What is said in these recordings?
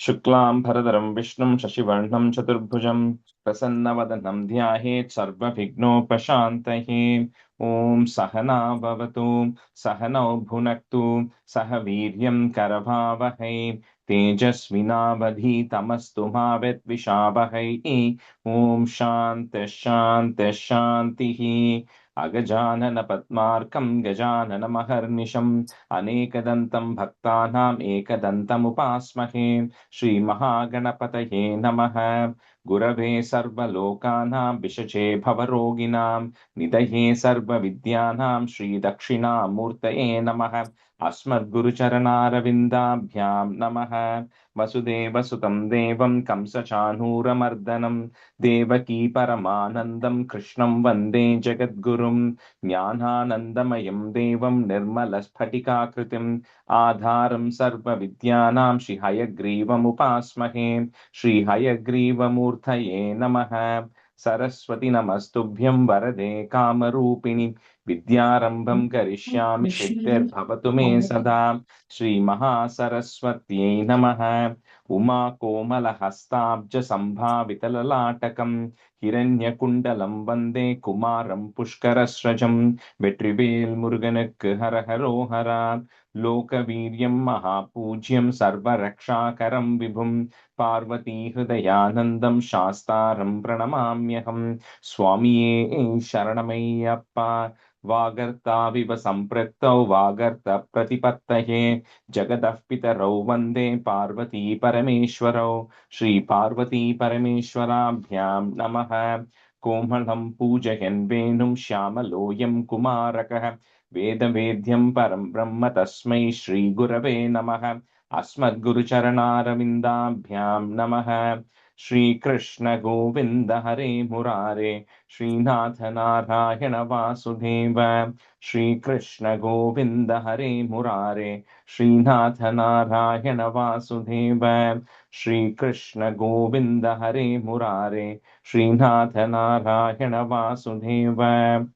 Shuklam Bharadaram Vishnum Shashivarnam Chaturbhujam Prasanna Dhyahet Sarvabhigno Pashantahe Om Sahana Bhavatu Sahano Bhunaktu Sahaviryam Karavavahe Tejasvinavadhi Tamastu Bhavet Vishabhai Om Shanti Shanti Shantihi Agajanana Padmarkam Gajanana Maharnisham Anekadantam Bhaktanam Ekadantam Upasmahe Shri Mahaganapataye Namaha Gurave Sarva Lokanam Vishache Bhavaroginam Nidaye Sarva Vidyanam Shri Dakshina Murtaye Namaha Asmad Guru Charanaravindaabhyam Namaha Vasudeva Sutam Devam Kamsa Chanura Mardanam Devaki Paramanandam Krishnam Vande Jagadgurum Jnananandamayam Devam Nirmalasphटिकाकृतिम् Adharam Sarva Vidyanam Shri Hayagrivam Upasmahe Shri Hayagrivamurthaye Namaha Saraswati Namastubhyam Varade Kamarupini Vidyarambham Karishyami Siddhir Bhavatu Me Sada Shri Mahasaraswatyai Namaha Uma Komala Hastabja Sambhavitalatakam Hiranyakundalam Vande Kumaram Pushkarasrajam Vetrivel Muruganukku Hara Haro Hara Lokaviryam Mahapujyam Sarvarakshakaram Vibhum Parvati Hridayanandam Shastaram Pranamamyaham Swamiye Sharanamayappa Vagartaviva Sampraktau Vagarta Pratipattaye Jagadav Pitarau Vande Parvati Parameshwarau Shri Parvati Parameshwarabhyam Namaha Komalam Pujayan Venum Shyamaloyam Kumarakah Vedavedyam Param Brahma Tasmai Shri Gurave Namaha Asmad Guru Charanarvindabhyam Namaha Shri Krishna Govinda Hare Murare Shri Natha Narayana Vasudeva Shri Krishna Govinda Hare Murare Shri Natha Narayana Vasudeva Shri Krishna Govinda Hare Murare Shri Natha Narayana Vasudeva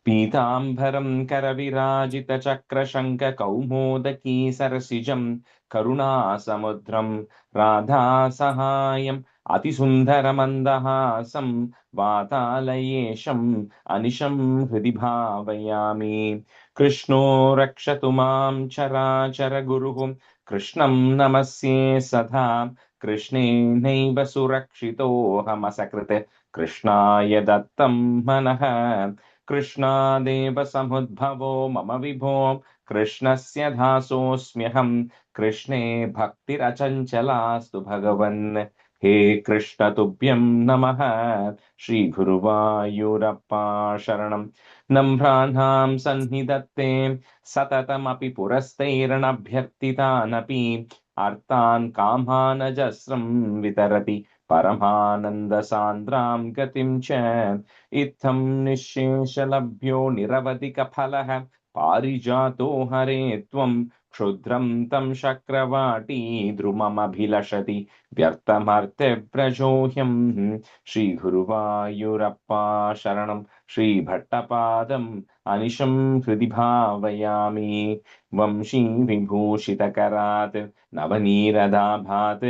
Pītāmbaram Karavirājitacakra-shankakaumodaky sarasijam Karunāsamudram Radhasahayam Atisundaramandahasam Vātālayesham Anisham Hridi Bhavayami Krishno Rakshatu Mam Charachara Guruhum Krishnam Namasye Sadha Krishne Naiva Surakshito Hamasakrite Krishnaya Dattam Manaha Krishna Deva Samudbhavo Mama Vibho Krishnasya Dhasosmyaham Krishne Bhakti Rachanchalastu Bhagavan He Krishna Tubhyam Namaha Shri Guruvayurappa Sharanam Nambranham Sannidhatte Satatam Api Purastairanabhyartitanapi Arthan Kamhanajasram Vitarati Paramananda Sandram Gatim Cha Itham Nisheshalabhyo Niravadika Phalaha Parijato Hare Tvam Kshudram Tam Shakravati Drumam Abhilashati Vyartamarte Prajohyam Shri Guruvayurappa Sharanam Shri Bhattapadam Anisham Hridi Bhavayami Vamshi Vibhushitakarat Navaniradabhat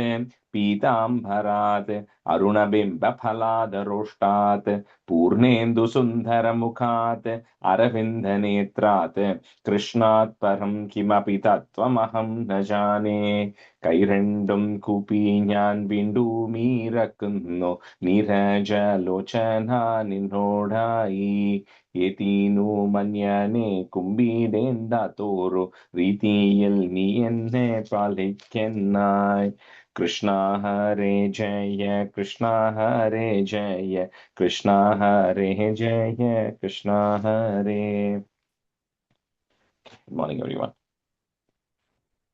Pītāmbarat Arunabimba Phaladaroshtat Purnendu Sundaramukhat Aravindanetrat Krishnat Param Kimapi Tattvamaham Najane Kairandum Kupinyan Bindu Mirakunno Niraja Lochana Ninrodai Yetinu Manyane Kumbidenda Toro Ritiyel Nienne Palikennai Krishna Hare Jaya, Krishna Hare Jaya, Krishna Hare Jaya, Krishna Hare. Good morning, everyone.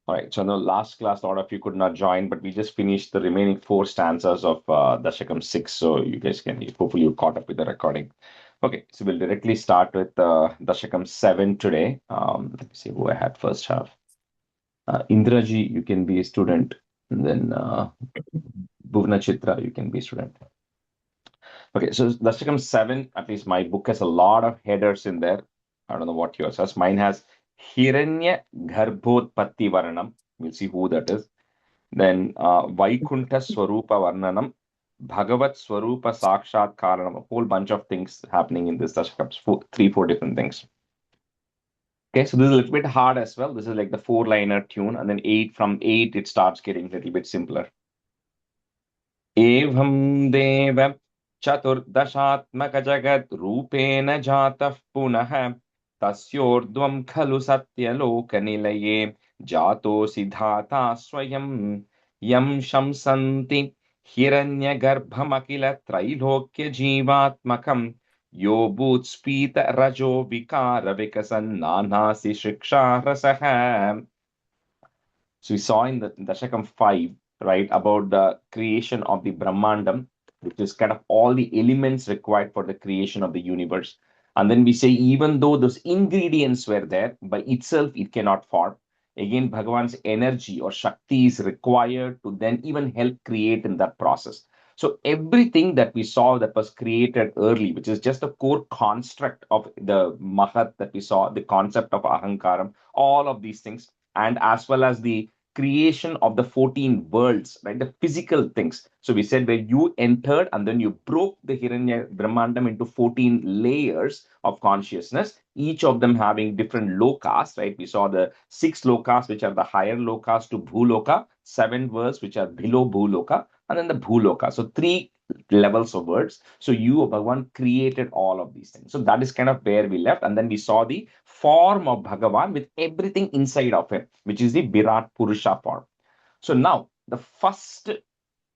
All right, so in the last class, a lot of you could not join, but we just finished the remaining 4 stanzas of Dasakam 6, so you guys can, hopefully you caught up with the recording. Okay, so we'll directly start with Dasakam 7 today. Let me see who I had first half. Indraji, you can be a student, and then Bhuvna Chitra, you can be a student. Okay, so Dastakam 7, at least my book has a lot of headers in there. I don't know what yours has. Mine has Hiranya Garbhotpatti Varanam. We'll see who that is. Then Vaikuntha Swarupa Varnanam, Bhagavat Swarupa Sakshat Karanam, a whole bunch of things happening in this Dashakam, three, four different things. Okay, so this is a little bit hard as well. This is like the four-liner tune, and then from eight it starts getting a little bit simpler. Evam Deva Chaturdashatmaka Jagat Rupena Jatah Punah Tasyordvam Khalu Satyaloka Nilaye Jato Siddhata Swayam Yam Shamsanti Hiranyagarbhamakila Trailokya Jivatmakam Yo Bhutspita Rajo Vikara Vikasan Nanasi Shiksha Rasaha. So we saw in the Dashakam 5, right, about the creation of the Brahmandam, which is kind of all the elements required for the creation of the universe. And then we say, even though those ingredients were there, by itself it cannot form. Again, Bhagavan's energy or Shakti is required to then even help create in that process. So everything that we saw that was created early, which is just the core construct of the Mahat that we saw, the concept of Ahankaram, all of these things, and as well as the creation of the 14 worlds, right? The physical things. So we said where you entered and then you broke the Hiranya Brahmandam into 14 layers of consciousness, each of them having different lokas, right? We saw the 6 lokas, which are the higher lokas to Bhuloka, 7 worlds, which are below Bhuloka, and then the Bhuloka. So 3 levels of words. So you, Bhagavan, created all of these things. So that is kind of where we left. And then we saw the form of Bhagavan with everything inside of him, which is the Virat Purusha form. So now the first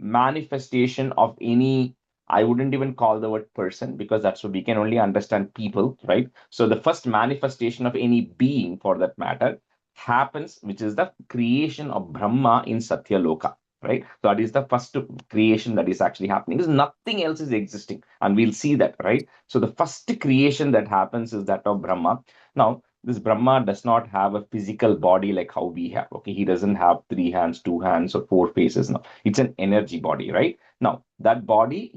manifestation of any, I wouldn't even call the word person, because that's what we can only understand people, right? So the first manifestation of any being for that matter happens, which is the creation of Brahma in Satyaloka, right? So that is the first creation that is actually happening, because nothing else is existing, and we'll see that, right? So the first creation that happens is that of Brahma. Now this Brahma does not have a physical body like how we have. Okay, he doesn't have 3 hands, 2 hands, or 4 faces. No, it's an energy body, right? Now that body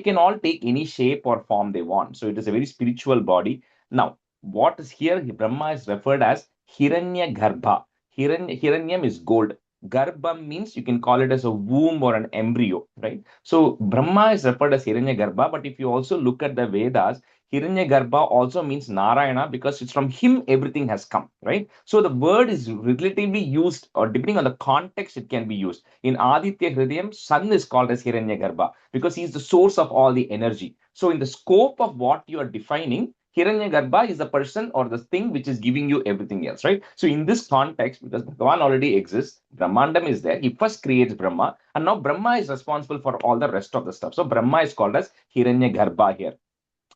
can all take any shape or form they want. So it is a very spiritual body. Now, what is here? Brahma is referred as Hiranya Garbha. Hiranyam is gold. Garbha means you can call it as a womb or an embryo, right? So Brahma is referred as Hiranya Garbha, but if you also look at the Vedas, Hiranyagarbha also means Narayana, because it's from him everything has come, right? So the word is relatively used, or depending on the context, it can be used. In Aditya Hridayam, sun is called as Hiranyagarbha because he is the source of all the energy. So in the scope of what you are defining, Hiranyagarbha is the person or the thing which is giving you everything else, right? So in this context, because Bhagavan already exists, Brahmandam is there, he first creates Brahma, and now Brahma is responsible for all the rest of the stuff. So Brahma is called as Hiranyagarbha here.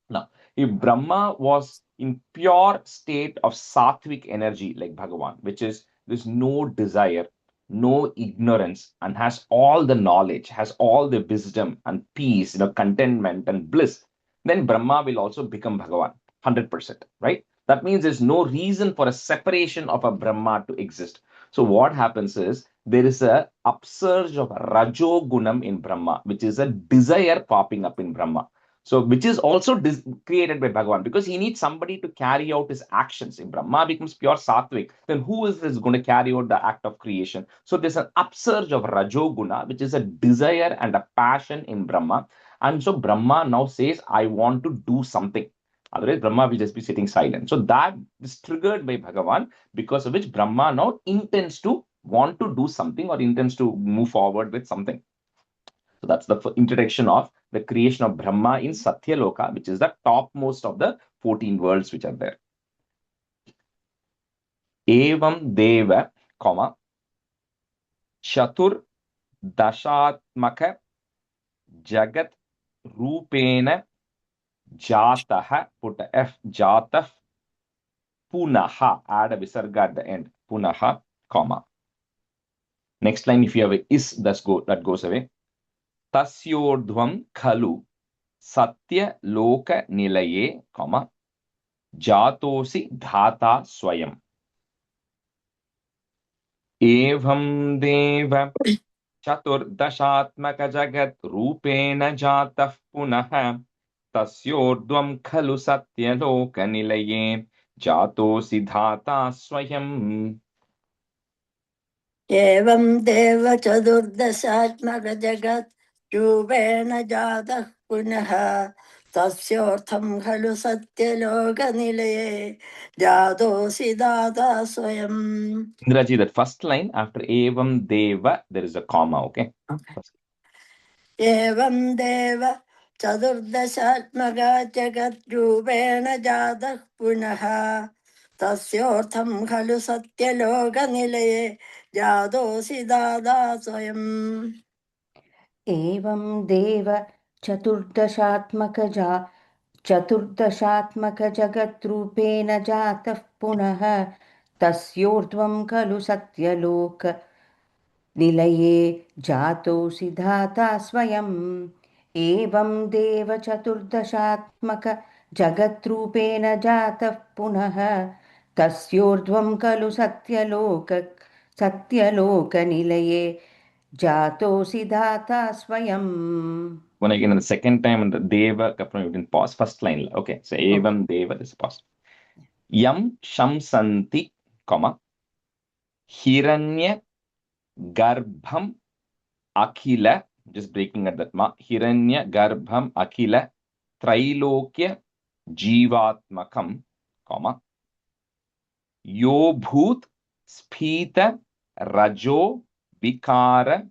Now, if Brahma was in pure state of sattvic energy like Bhagavan, which is there's no desire, no ignorance, and has all the knowledge, has all the wisdom and peace, contentment and bliss, then Brahma will also become Bhagavan, 100%, right? That means there's no reason for a separation of a Brahma to exist. So what happens is there is a upsurge of Rajo Gunam in Brahma, which is a desire popping up in Brahma. So, which is also created by Bhagavan, because he needs somebody to carry out his actions. If Brahma becomes pure sattvic, then who is going to carry out the act of creation? So, there's an upsurge of Rajoguna, which is a desire and a passion in Brahma. And so, Brahma now says, I want to do something. Otherwise, Brahma will just be sitting silent. So, that is triggered by Bhagavan, because of which Brahma now intends to want to do something or intends to move forward with something. So that's the introduction of the creation of Brahma in Satyaloka, which is the topmost of the 14 worlds which are there. Evam Deva, comma, Chatur Dashatmaka Jagat Rupena Jataha, put a F, Jatah Punaha, add a visarga at the end, Punaha, comma. Next line, if you have a is, that goes away. Tasyordhvam Khalu Satya Loka Nilaye, comma, Jatosi Dhata Swayam. Evam Deva Chaturdashatmaka Jagat Rupena Jatah Punaha Tasyordhvam Khalu Satya Loka Nilaye Jatosi Dhata Swayam. एवं देव चतुर्दशात्मकजगत् रूपेण जातः पुनः तस्योर्थं खलु सत्यलोकनिलये जातोऽसि दाता स्वयम्. Indraji, that first line after evam deva, there is a comma, okay? First. एवं देव चतुर्दशात्मका जगद्रूपेण जातः पुनः तस्योर्थं खलु सत्यलोकनिलये जातोऽसि दाता स्वयम्. एवं देव चतुर्दशात्मकजगद्रूपेण जातः पुनः तस्योर्ध्वं खलु सत्यलोकनिलये जातोऽसि धाता स्वयम्. एवं देव चतुर्दशात्मकजगद्रूपेण जातः पुनः तस्योर्ध्वं खलु सत्यलोकनिलये जातोऽसि धाता स्वयम्. When again, the second time in the deva, kapra, you can pause. First line, okay? So evam deva, this is pause. Yam shamsanti, comma, hiranya garbham akila, just breaking at that ma, hiranya garbham akila, trailokya jivatmakam, comma, yo bhoot sphita rajo vikara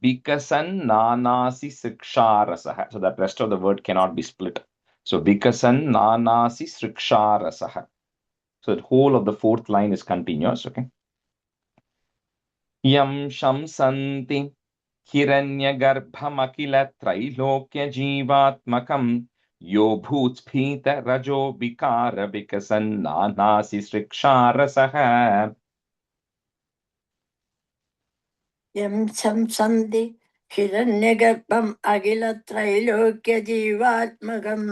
Vikasan nanasi sriksharasah. So that rest of the word cannot be split. So Vikasan nanasi sriksharasah. So the whole of the fourth line is continuous, okay? Yam shamsanti hiranyagarbhamakila trailokya jivatmakam yo bhutspita rajo vikara vikasan nanasi sriksharasah. यं शंसन्ति हिरण्यगर्भम् अखिलत्रैलोक्यजीवात्मकम्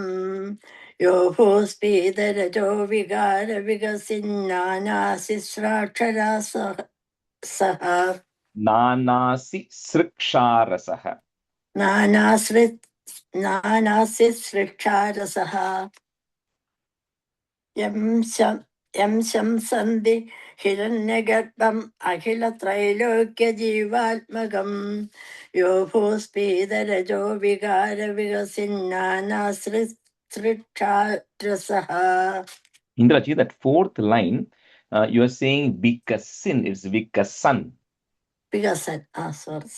यो भूस्फीतरजो विकारविकसिन्नानासिस्राक्षरा सः Nanasi sriksharasah. नानासिसृक्षारसः यं शंसन्ति हिरण्यगर्भम् अखिलत्रैलोक्यजीवात्मकम् यो भूस्फीतरजो विकारविकसिन्नानासृक्षारसः. Indraji, that fourth line, you are saying vikasin, it's vikasan. Vikasan, sorry.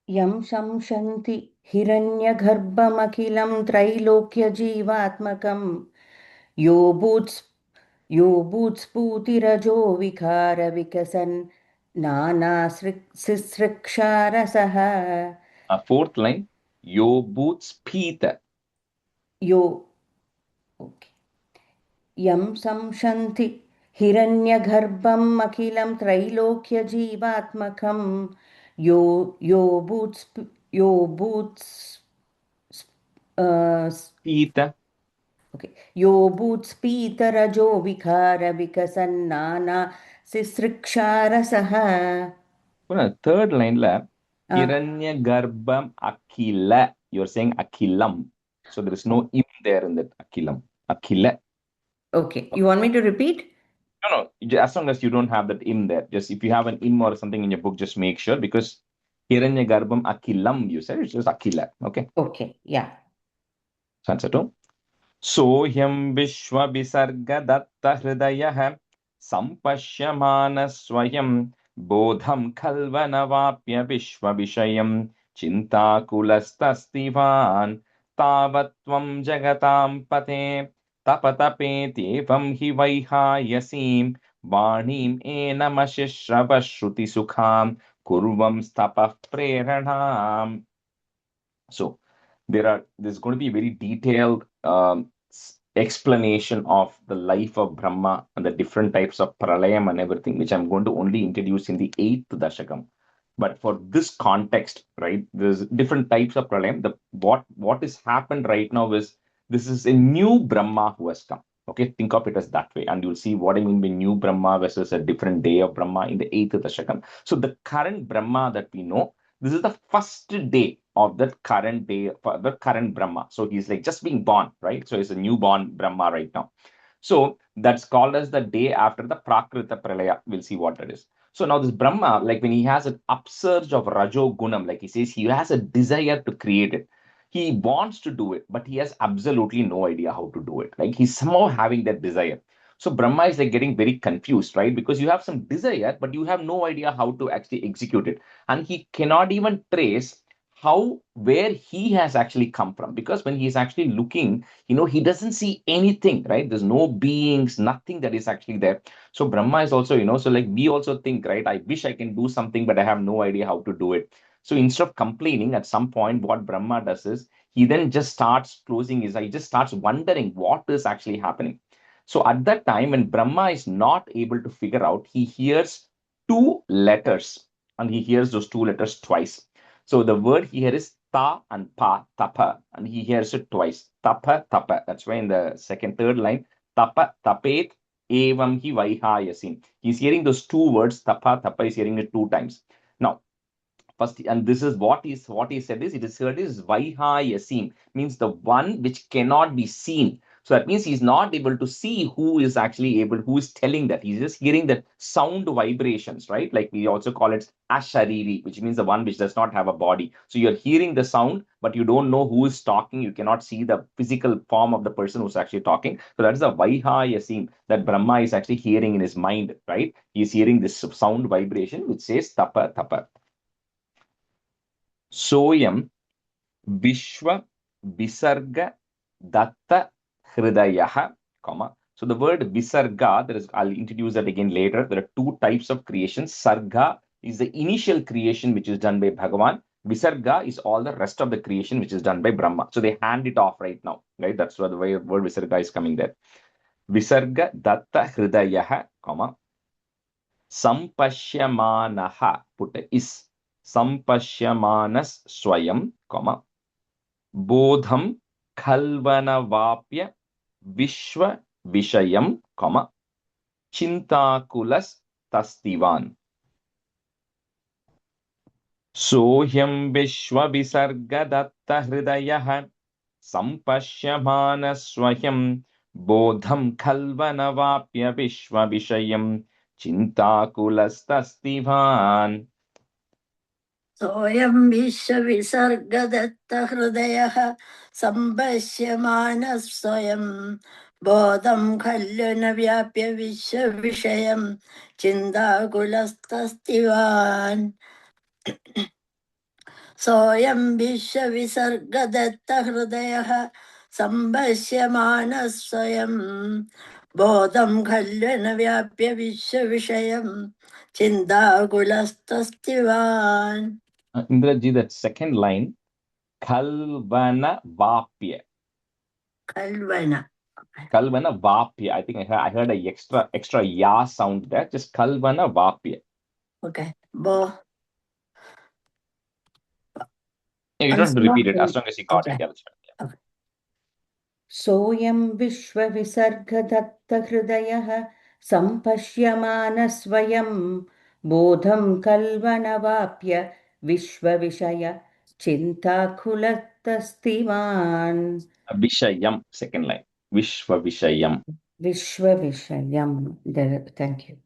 यं शंसन्ति हिरण्यगर्भमखिलं त्रैलोक्यजीवात्मकं यो भूत्स्फूतिरजो विकारविकसन् नानासृक्षारसः. Fourth line, yo bhutspita. यं शंसन्ति हिरण्यगर्भम् अखिलं त्रैलोक्यजीवात्मकं यो भूत्स्फीतरजो विकारविकसन्नाना सिसृक्षारसः. Third line, hiranyagarbham akila. You're saying akilam. So there is no im there in that akilam. Akila. Okay. You want me to repeat? No. As long as you don't have that im there. Just if you have an im or something in your book, just make sure, because hiranyagarbham akilam, you said, it's just akila. Okay. Okay. Yeah. Answer 2. Sohyam vishwa visarga datta hridayah sampashyamana swayam bodham khalvanavapya vishwa vishayam chintakulastasdivan tavatvam jagatam pate tapatapetevam hi vaihayasim vanim enamashishravashruti sukham kurvam stapah preranam. So there's going to be a very detailed explanation of the life of Brahma and the different types of pralayam and everything, which I'm going to only introduce in the 8th Dashakam. But for this context, right, there's different types of pralayam. What has happened right now is this is a new Brahma who has come. Okay, think of it as that way, and you'll see what I mean by new Brahma versus a different day of Brahma in the 8th Dashakam. So the current Brahma that we know, this is the first day of that current day, the current Brahma. So he's like just being born, right? So he's a newborn Brahma right now. So that's called as the day after the Prakrita Pralaya. We'll see what that is. So now this Brahma, like when he has an upsurge of Rajo Gunam, like he says, he has a desire to create it. He wants to do it, but he has absolutely no idea how to do it. Like he's somehow having that desire. So Brahma is like getting very confused, right? Because you have some desire, but you have no idea how to actually execute it. And he cannot even trace where he has actually come from. Because when he's actually looking, he doesn't see anything, right? There's no beings, nothing that is actually there. So Brahma is also, so like we also think, right? I wish I can do something, but I have no idea how to do it. So instead of complaining, at some point, what Brahma does is he then just starts closing his eye, he just starts wondering what is actually happening. So at that time, when Brahma is not able to figure out, he hears two letters, and he hears those two letters twice. So the word here is ta and pa, tapa, and he hears it twice. Tapa, tapa. That's why in the third line, tapa, tapet, evam hi vaihayasim. He's hearing those two words, tapa, tapa, he's hearing it two times. Now, first, and this is what he said is, it is heard is vaihayasim, means the one which cannot be seen. So that means he's not able to see who is telling that. He's just hearing that sound vibrations, right? Like we also call it ashariri, which means the one which does not have a body. So you're hearing the sound, but you don't know who is talking. You cannot see the physical form of the person who's actually talking. So that's the vaihayasim that Brahma is actually hearing in his mind, right? He's hearing this sound vibration which says tapa, tapa. Soyam Vishwa Visarga Datta Hridayaha, comma. So the word Visarga, I'll introduce that again later. There are two types of creations. Sarga is the initial creation which is done by Bhagavan. Visarga is all the rest of the creation which is done by Brahma. So they hand it off right now, right? That's why the word Visarga is coming there. Visarga Datta Hridayaha, comma. Sampashyamanaha, put a is. Sampashyamanas Swayam, comma. Bodham Khalvanavapya Vishwa Vishayam, comma, Chintakulas Tastivan. Sohyam Vishwa Visargadatta Hridayah Sampashyamana Swayam Bodham Khalvanavapya Vishwa Vishayam Chintakulas Tastivan. सोऽयं विश्वविसर्गदत्तहृदयः सम्पश्यमानः स्वयं बोधं खल्ु न व्याप्य विश्वविषयं चिन्ताकुलस्तस्तिवान् सोऽयं विश्वविसर्गदत्तहृदयः सम्पश्यमानः स्वयं बोधं खल्ु न व्याप्य विश्वविषयं चिन्ताकुलस्तस्तिवान्. Indraji, that second line, Khalvana Vapya. Kalvana. Kalvana Vapya. I think I heard a extra ya sound there. Just Kalvana Vapya. Okay. Yeah, you don't have to repeat it as long as you got it. Okay. Yeah, that's right. Okay. सोऽयं विश्वविसर्गदत्तहृदयः सम्पश्यमानस्वयं बोधं कल्वनवाप्य विश्वविषय चिन्ताकुलतस्तिवान्. Vishayam, second line. Vishwa Vishayam. विश्वविषयं. Thank you.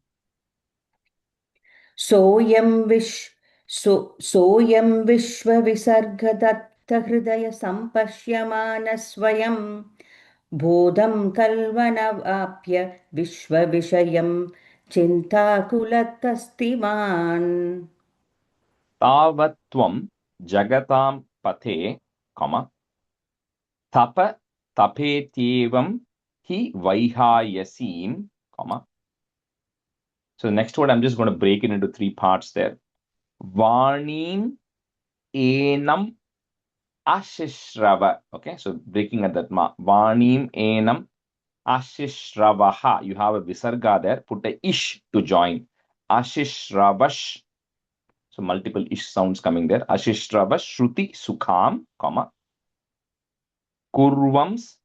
सोऽयं विश्वविसर्गदत्तहृदयसम्पश्यमानस्वयं बोधं कल्वनवाप्य विश्वविषयं चिन्ताकुलतस्तिवान्. Tavatvam Jagatam Pate, comma, Tapa Tapetyevam Hi Vaihayasim, comma. So the next word, I'm just going to break it into three parts there. Varnim Enam Ashishrava. Okay, so breaking at that ma. Varnim Enam Ashishravaha. You have a visarga there. Put a ish to join. Ashishravash. So multiple ish sounds coming there. Ashishravash Shruti Sukham, comma. Kurvams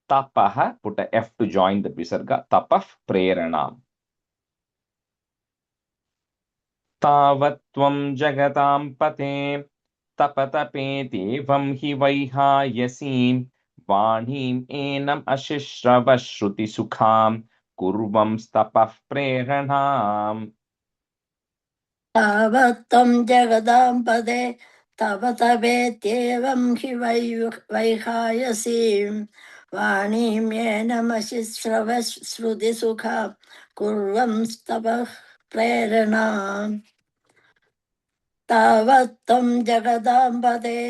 Tapaha. Put a F to join the visarga. Tapaf Preranam. Tavatvam Jagatam Pate Tapatapetevam hi vaihayasim वाणीम् एनम् अशिश्रव श्रुतिसुखाम् कुर्वंस्तपः प्रेरणाम् तावत्त्वं जगदां पदे तव तवेत्येवं हि वैहायसीं वाणीं येन मशि श्रुतिसुखा कुर्वंस्तवः प्रेरणाम् तावत्त्वं जगदां पदे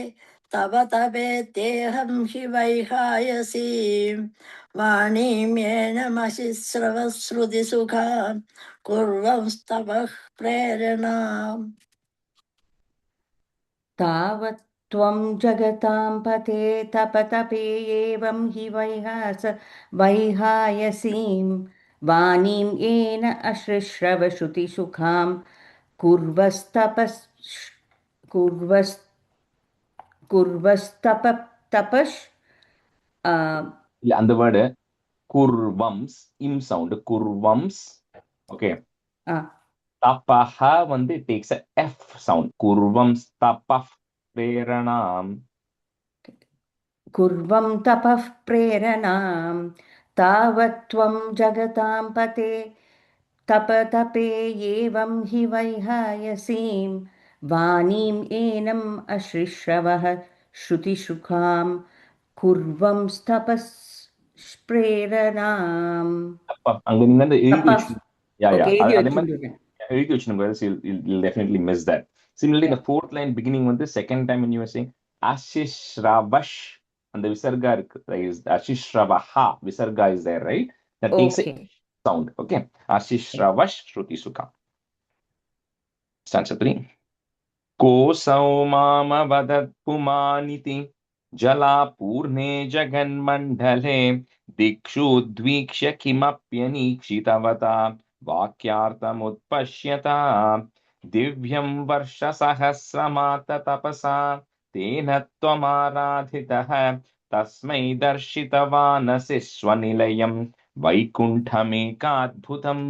तव तवेत्येहं हि वैहायसीं वाणीं येन मशि श्रुतिसुखा कुर्वंस्तवः प्रेरणाम् तावत् त्वं जगतां पते तपतपेयेवं हि वैहायसीं वाणीं येन अश्रुश्रवश्रुतिसुखां कुर्वस्तपस् कुर्वस् कुर्वस्तपतपश् இல்ல அந்த word kurvams im sound kurvams okay tapaha வந்து it takes a f sound kurvams tapah preranam कुर्वं तपः प्रेरणां तावत् त्वं जगतां पते तपतपे एवं हि वैहायसीं वाणीं एनम् अश्रिश्रवः श्रुतिसुखां कुर्वंस्तपस्प्रेरणाम् அங்க நீங்க வந்து எழுதி तपः வச்சு யா okay எழுதி அதே மாதிரி வச்சுருக்கேன் எழுதி வச்சுருங்க you'll definitely miss that. Similarly, the fourth line beginning வந்து second time when you were saying ashishrabash and the visarga is ashishrabaha visarga is there, right? That takes a okay sound. Okay, ashishrabash shruti sukha. Stanza 3. कोऽसौ मामवदत्पुमानिति जलापूर्णे जगन्मण्डले दिक्षु द्वीक्ष्य किमप्यनीक्षितवता वाक्यार्थमुत्पश्यता दिव्यं वर्षसहस्रमाततपसा तेन त्वमाराधितः तस्मै दर्शितवानसि स्वनिलयं वैकुण्ठमेकाद्भुतम्.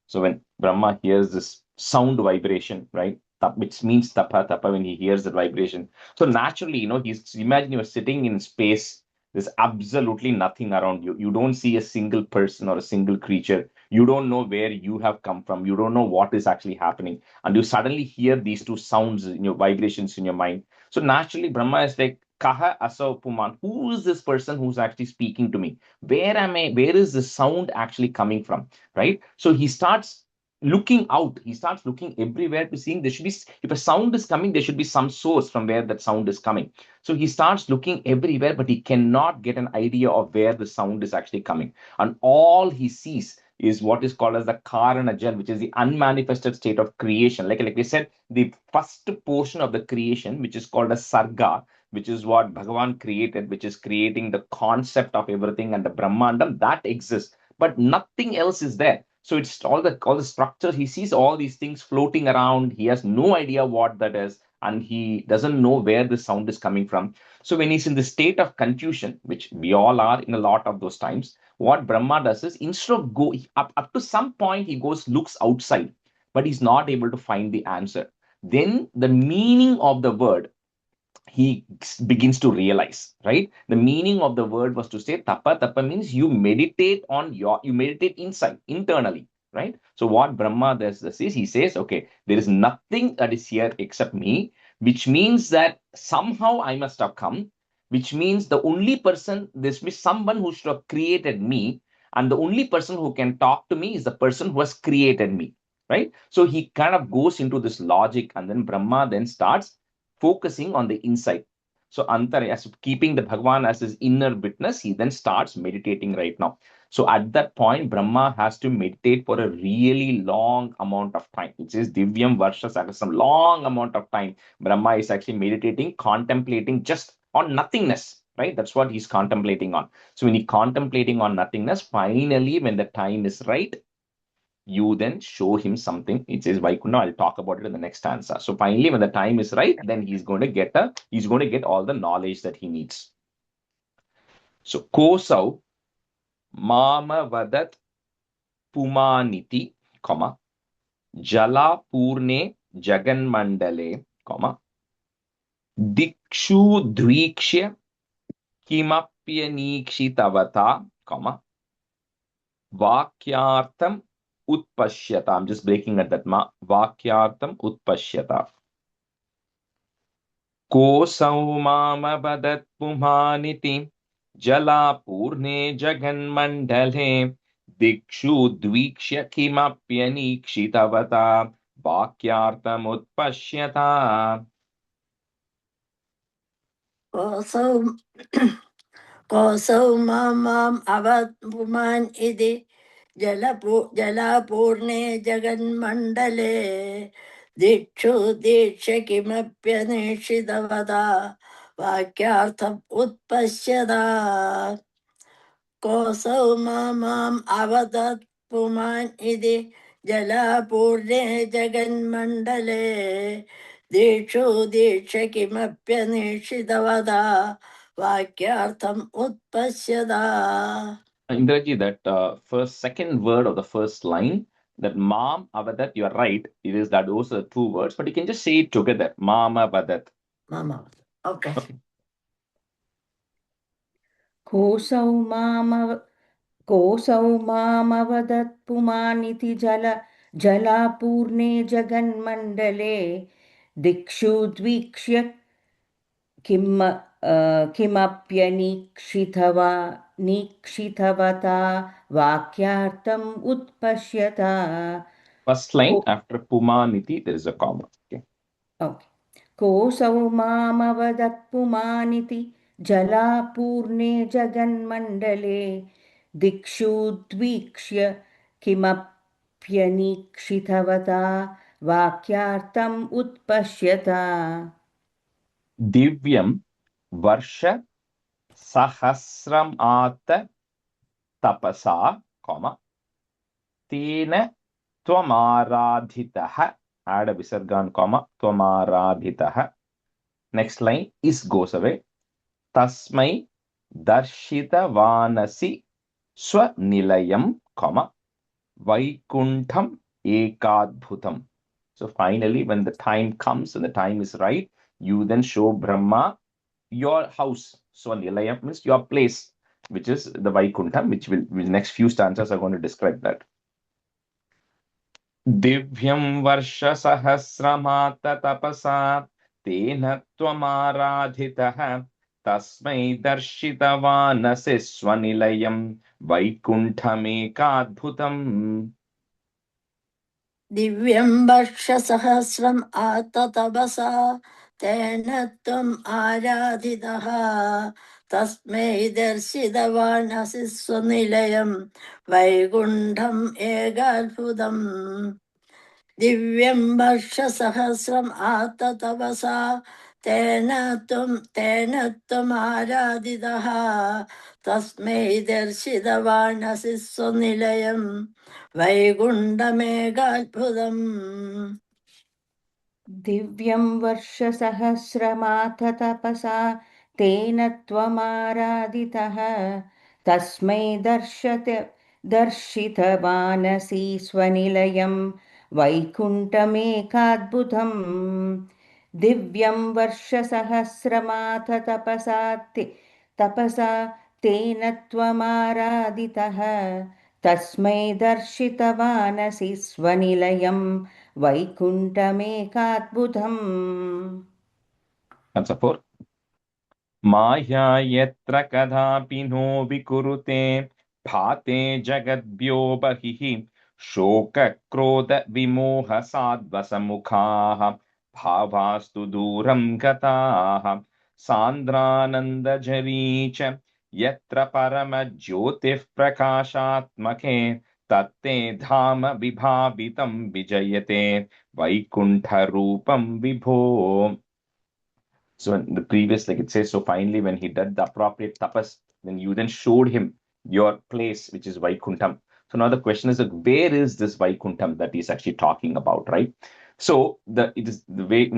So when Brahma hears this sound vibration, right, which means tapa when he hears that vibration, so naturally, he's imagine you're sitting in space, there's absolutely nothing around you, you don't see a single person or a single creature, you don't know where you have come from, you don't know what is actually happening, and you suddenly hear these two sounds in your vibrations in your mind. So naturally Brahma is like, kaha asau puman, who is this person who's actually speaking to me, where is the sound actually coming from, right? So he starts looking out, he starts looking everywhere to seeing there should be, if a sound is coming, there should be some source from where that sound is coming. So he starts looking everywhere, but he cannot get an idea of where the sound is actually coming, and all he sees is what is called as the karana jal, which is the unmanifested state of creation. Like we said, the first portion of the creation, which is called as sarga, which is what Bhagavan created, which is creating the concept of everything and the Brahmandam, that exists, but nothing else is there. So it's all the structure. He sees all these things floating around. He has no idea what that is, and he doesn't know where the sound is coming from. So when he's in the state of confusion, which we all are in a lot of those times, what Brahma does is, instead of go up to some point, he looks outside, but he's not able to find the answer. Then the meaning of the word he begins to realize, right? The meaning of the word was to say tapa means you meditate you meditate inside, internally, right? So what Brahma does is he says, okay, there is nothing that is here except me, which means that somehow I must have come, which means the only person, this means someone who should have created me, and the only person who can talk to me is the person who has created me, right? So he kind of goes into this logic, and then Brahma then starts focusing on the inside. So as keeping the Bhagwan as his inner witness, he then starts meditating right now. So at that point, Brahma has to meditate for a really long amount of time. It says Divyam Varsha some long amount of time. Brahma is actually meditating, contemplating just on nothingness, right? That's what he's contemplating on. So when he's contemplating on nothingness, finally, when the time is right, you then show him something. It says Vaikunna. I'll talk about it in the next stanza. So finally, when the time is right, then he's going to get all the knowledge that he needs. So Kosau Mama Vadat Pumaniti, comma, Jala Purne Jagan Mandale, comma, Dikshu Dvikshya Kimapyaneekshitavata, comma, Vakyartham utpashyata. I'm just breaking at that ma. Vakyartham utpashyata. Kosau mamabadat pumaniti jalapurne jaganmandale dikshu dvikshya kimapyaneekshitavata vakyartham utpashyata. कोऽसौ कोऽसौ माम् अवत् पुमान् इति जलापूर्णे जगन्मण्डले दिक्षु दीक्ष्य किमप्यनिश्चितवता वाक्यार्थम् उत्पश्यता कोऽसौ माम् अवदत् पुमान् इति जलापूर्णे जगन्मण्डले दिक्षु दीक्ष्य किमप्यनिश्चितवता वाक्यार्थम् उत्पश्यता. Indraji, that second word of the first line, that mam avadat, you're right. It is that those are two words, but you can just say it together. Mam avadat. Mama. Okay. कोऽसौ मामवदत् पुमानिति जलापूर्णे जगन्मण्डले दिक्षु द्वीक्ष्य नीक्षितवता वाक्यार्थम् उत्पश्यता. First line after pumaniti, there is a comma. Okay. Okay. कोऽसौ मामवदत् पुमानिति जलापूर्णे जगन्मण्डले दिक्षु द्वीक्ष्य किमप्यनीक्षितवता वाक्यार्थम् उत्पश्यता. Divyam varsha sahasramata tapasa, comma, tena tvamaradhitaha, add a visargan, comma, tvamaradhitaha. Next line is goes away. Tasmai darshita vanasi swanilayam, comma, vaikuntham ekadbhutam. So finally, when the time comes and the time is right, you then show Brahma your house. Swanilayam means your place, which is the Vaikuntham, which next few stanzas are going to describe that. Divyam varsha sahasramata tapasa tena tvamaradhitaha tasmai darshitavanasi swanilayam vaikuntamekadbhutam. दिव्यं वर्षसहस्रम् आततपसा तेन त्वम् आराधितः तस्मै दर्शितवानसि स्वनिलयं वैकुण्ठम् एकाद्भुतम् दिव्यं वर्षसहस्रम् आततपसा तेन त्वम् आराधितः तस्मै दर्शितवानसि स्वनिलयं वैकुण्ठमेकाद्भुतम् दिव्यं वर्षसहस्रमाततपसा तेन त्वमाराधितः तस्मै दर्शितवानसि स्वनिलयं वैकुण्ठमेकाद्भुतम्. दिव्यं वर्षसहस्रमाततपसा तेन त्वमाराधितः तस्मै दर्शितवानसि स्वनिलयं वैकुण्ठमेकाद्भुतम्. That's a 4. Maya yatra kadapi no vikurute bhate jagadbhyo bahihi shoka krodha vimoha sadvasamukhaha bhavastu duram gataha sandrananda jaricha yatra parama jyotif prakashatmake tatte dhama vibhavitam vijayate vaikuntha rupam vibho. So in the previous, like it says, so finally when he did the appropriate tapas, then you then showed him your place, which is Vaikuntham. So now the question is, like, where is this Vaikuntham that he's actually talking about, right? So it is the way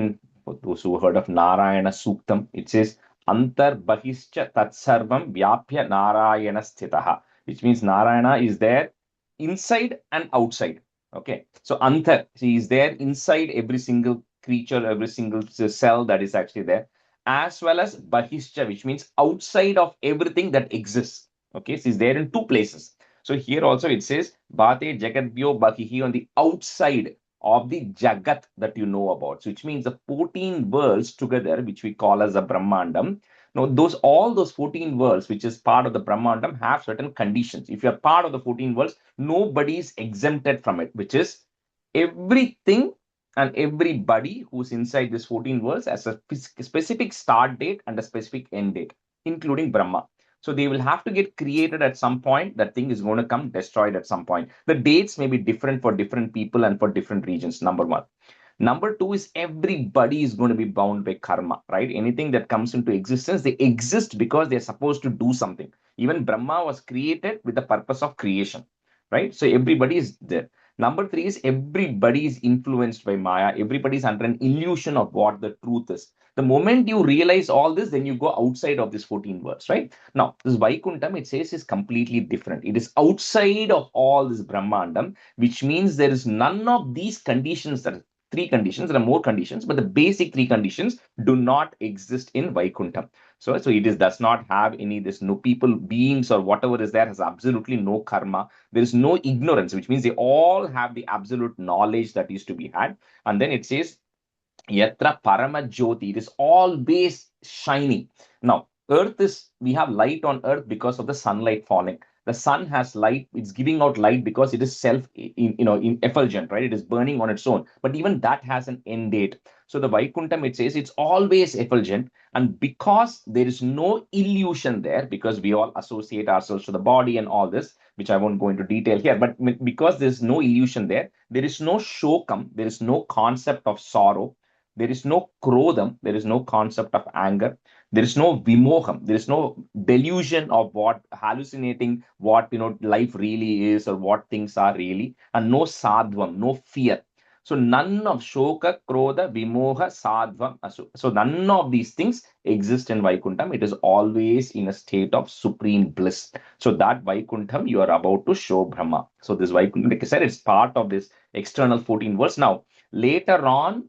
for those who heard of Narayana Suktam, it says Antar Bahischa Tatsarvam Vyapya Narayana Sthitaha, which means Narayana is there inside and outside. Okay, so Antar, he is there inside every single creature, every single cell that is actually there. as well as Bahishcha, which means outside of everything that exists. Okay, so it's there in two places. So here also it says Bhate Jagatbhyo Bahihi, on the outside of the Jagat that you know about. So which means the 14 worlds together, which we call as a Brahmandam. Now, all those 14 worlds, which is part of the Brahmandam, have certain conditions. If you're part of the 14 worlds, nobody is exempted from it, which is everything and everybody who's inside this 14 worlds has a specific start date and a specific end date, including Brahma. So they will have to get created at some point. That thing is going to come destroyed at some point. The dates may be different for different people and for different regions, number one. Number two is everybody is going to be bound by karma, right? Anything that comes into existence, they exist because they're supposed to do something. Even Brahma was created with the purpose of creation, right? So everybody is there. Number three is everybody is influenced by Maya. Everybody is under an illusion of what the truth is. The moment you realize all this, then you go outside of these 14 words, right? Now, this Vaikuntham, it says, is completely different. It is outside of all this Brahmandam, which means there is none of these conditions. That three conditions. There are more conditions, but the basic three conditions do not exist in Vaikuntham. So it does not have any this no people, beings, or whatever is there has absolutely no karma. There is no ignorance, which means they all have the absolute knowledge that is to be had. And then it says Yatra Parama Jyoti, it is always shining. Now, we have light on earth because of the sunlight falling. The sun has light, it's giving out light because it is effulgent, right? It is burning on its own. But even that has an end date. So the Vaikuntham, it says it's always effulgent. And because there is no illusion there, because we all associate ourselves to the body and all this, which I won't go into detail here, but because there's no illusion there is no shokam, there is no concept of sorrow. There is no krodham, there is no concept of anger. There is no vimoham, there is no delusion of hallucinating what life really is or what things are really, and no sadvam, no fear. So none of shoka, krodha, vimoha, sadvam, so none of these things exist in Vaikuntham. It is always in a state of supreme bliss. So that Vaikuntham you are about to show Brahma. So this Vaikuntham, like I said, it's part of this external 14 verse. Now, later on,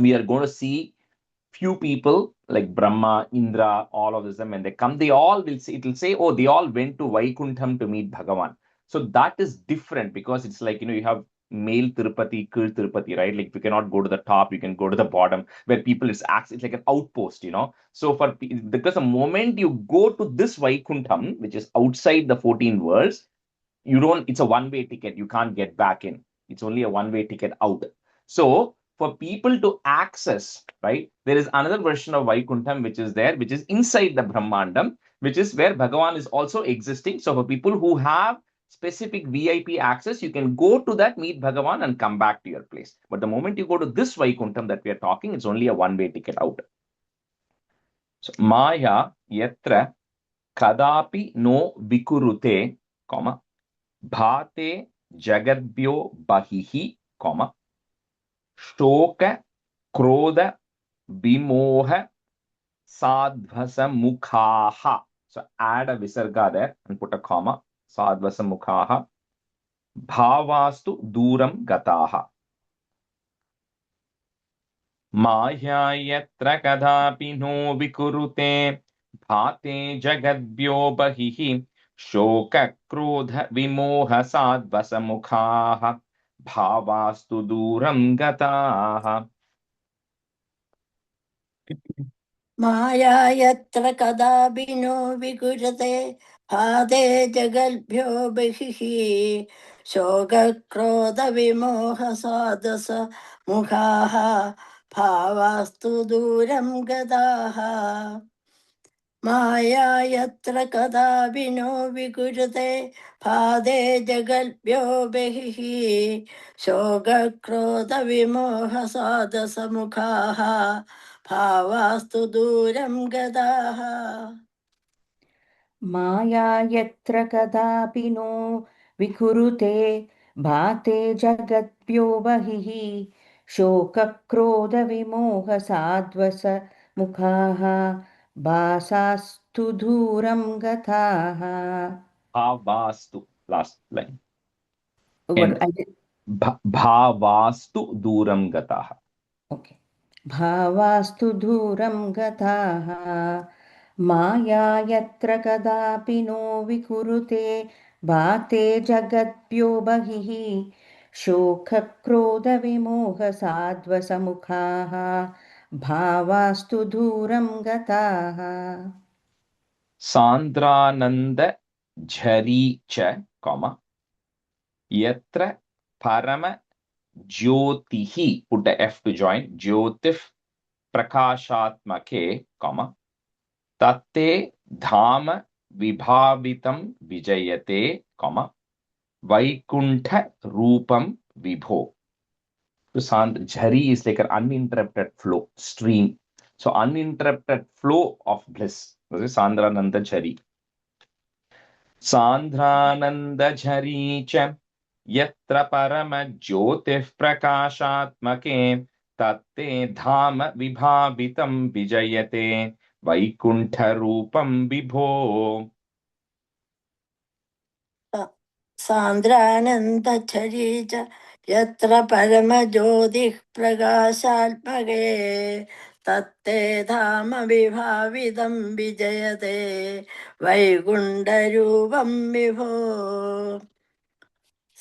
we are going to see few people like Brahma, Indra, all of them, when they come, they all will say, it will say, oh, they all went to Vaikuntham to meet Bhagavan. So that is different because it's like, you have male Tirupati, Kil Tirupati, right? Like, if you cannot go to the top, you can go to the bottom, where people it's like an outpost, So because the moment you go to this Vaikuntham, which is outside the 14 worlds, it's a one-way ticket. You can't get back in. It's only a one-way ticket out. So for people to access, right, there is another version of Vaikuntham which is there, which is inside the Brahmandam, which is where Bhagavan is also existing. So for people who have specific VIP access, you can go to that, meet Bhagavan, and come back to your place. But the moment you go to this Vaikuntham that we are talking, it's only a one-way ticket out. So Maya yatra kadapi no vikurute, comma, bhate jagadbhyo bahihi, comma, shoka, krodha, vimoha, sadvasamukhaha. So add a visarga there and put a comma. Sadvasamukhaha. Bhavastu duram gataha. Maya yatra kadapi no vikurute bhate jagadbhyo bahihi shoka krodha vimoha sadvasamukhaha bhavastu duram gataha. माया यत्र कदापि नो विकुरते भाते जगद्भ्यो बहिः शोकक्रोधविमोहसादस मुखाः भावास्तु दूरं गताः माया यत्र कदापि नो विकुरते भाते जगद्भ्यो बहिः शोकक्रोधविमोहसादसमुखाः भावास्तु दूरं गताः माया यत्र कदापि नो विकुरुते भाते जगद्भ्यो बहिः शोकक्रोधविमोहसाद्वस मुखाः भासास्तु दूरं गताः. Bhavastu, last line. What End. Bhavastu duram gataha. Okay. भावास्तु दूरं गताः माया यत्र कदापि नो विकुरुते भाते जगद्भ्यो बहिः शोकक्रोधविमोहसाध्वसमुखाः भावास्तु दूरं गताः सांद्रानंद झरी च कॉमा यत्र परम ज्योतिः put a F to join ज्योतिः प्रकाशात्मके कॉमा तत्ते धाम विभावितं विजयते कॉमा वैकुंठ रूपम विभो. So jhari is like an uninterrupted flow stream, so uninterrupted flow of bliss. This is sandrananda jhari. Sandrananda jhari cha yatra parama jyotih prakashatmake tatte dhama vibhavitam vijayate vaikuntha roopam vibho. सान्द्रानन्दचरी च यत्र परमज्योतिः प्रकाशात्मके तत्ते धाम विभावितं विजयते वैकुण्ठरूपं विभो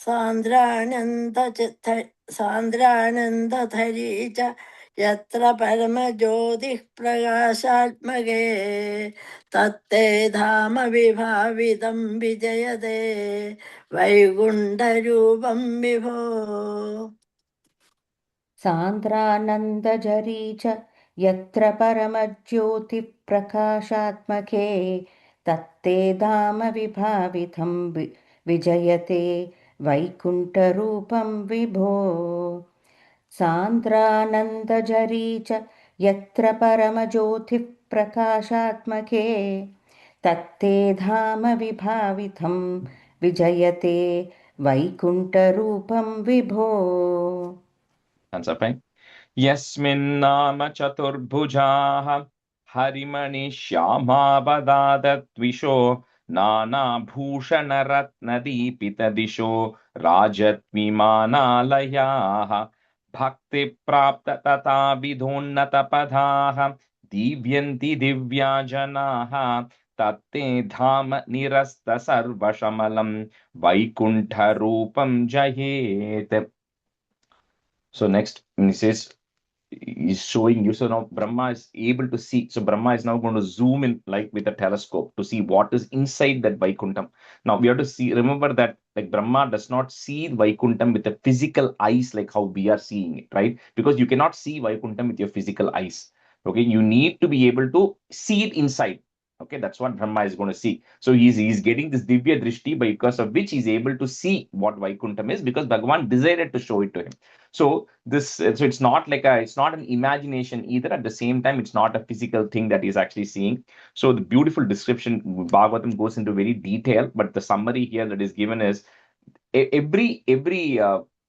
सान्द्रानन्दधरी च यत्र परमज्योतिः प्रकाशात्मके तत्ते धाम विभावितं विजयते वैकुण्ठरूपं विभो सान्द्रानन्दझरी च यत्र परमज्योतिप्रकाशात्मके तत्ते धाम विभावितं विजयते वैकुण्ठरूपं विभो सान्द्रानन्दझरी च यत्र परमज्योतिप्रकाशात्मके तत्ते धाम विभावितं विजयते वैकुण्ठरूपं विभो. Hands up, right? यस्मिन्नाम चतुर्भुजाः हरिमणिश्यामावदादद्विषो नानाभूषणरत्नदीपितदिशो राजद्विमानालयाः भक्तिप्राप्ततथाविधोन्नतपदाः दीव्यन्ति दिव्या जनाः तत्ते धाम निरस्तसर्वशमलं वैकुण्ठरूपं जयेत्. So next, he says, is showing you. So now Brahma is able to see. So Brahma is now going to zoom in like with a telescope to see what is inside that Vaikuntham. Now we have to see, remember that like Brahma does not see Vaikuntham with the physical eyes like how we are seeing it, right? Because you cannot see Vaikuntham with your physical eyes. Okay, you need to be able to see it inside. Okay, that's what Brahma is going to see. So he's getting this Divya Drishti because of which he's able to see what Vaikuntham is because Bhagavan decided to show it to him. So it's not like it's not an imagination either. At the same time, it's not a physical thing that he's actually seeing. So the beautiful description, Bhagavatam goes into very detail, but the summary here that is given is every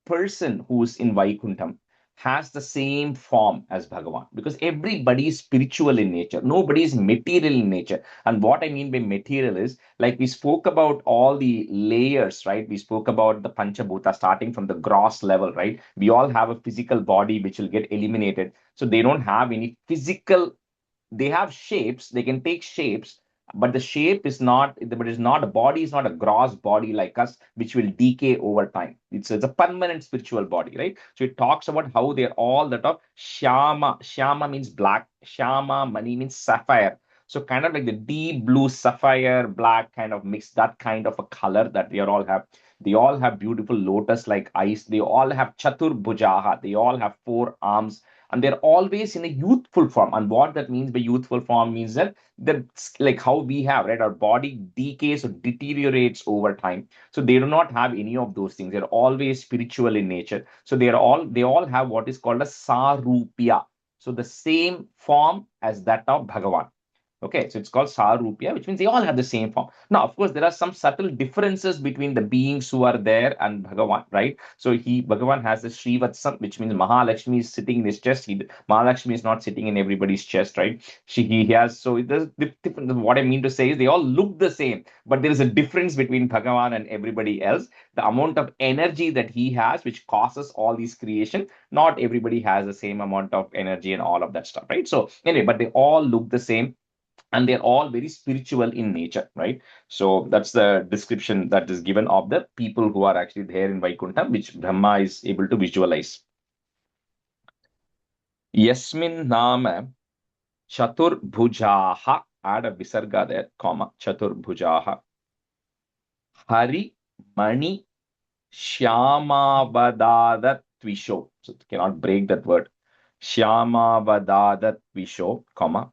person who's in Vaikuntham has the same form as Bhagavan because everybody is spiritual in nature. Nobody is material in nature. And what I mean by material is like we spoke about all the layers, right? We spoke about the Panchabhuta starting from the gross level, right? We all have a physical body which will get eliminated. So they don't have any physical, they have shapes, they can take shapes, but the shape is not, but it's not, a body is not a gross body like us, which will decay over time. It's a permanent spiritual body, right? So it talks about how they're all that of Shama. Shama means black. Shama, Mani means sapphire. So kind of like the deep blue sapphire, black kind of mix, that kind of a color that they all have. They all have beautiful lotus-like eyes. They all have Chatur Bhujaha. They all have 4 arms. And they're always in a youthful form. And what that means by youthful form means that that's like how we have, right? Our body decays or deteriorates over time. So they do not have any of those things. They're always spiritual in nature. So they all have what is called a sarupya. So the same form as that of Bhagavan. Okay, so it's called Sarupya, which means they all have the same form. Now, of course, there are some subtle differences between the beings who are there and Bhagavan, right? So Bhagavan has the Srivatsam, which means Mahalakshmi is sitting in his chest. Mahalakshmi is not sitting in everybody's chest, right? He has, so it does, what I mean to say is they all look the same, but there is a difference between Bhagavan and everybody else. The amount of energy that he has, which causes all these creation, not everybody has the same amount of energy and all of that stuff, right? So anyway, but they all look the same and they're all very spiritual in nature, right? So that's the description that is given of the people who are actually there in Vaikuntha, which Brahma is able to visualize. Yasmin nama Chaturbhujaha, add a visarga there, comma, Chaturbhujaha. Hari Mani Shyamavadada Tvisho. So you cannot break that word. Shyamavadada Tvisho, comma.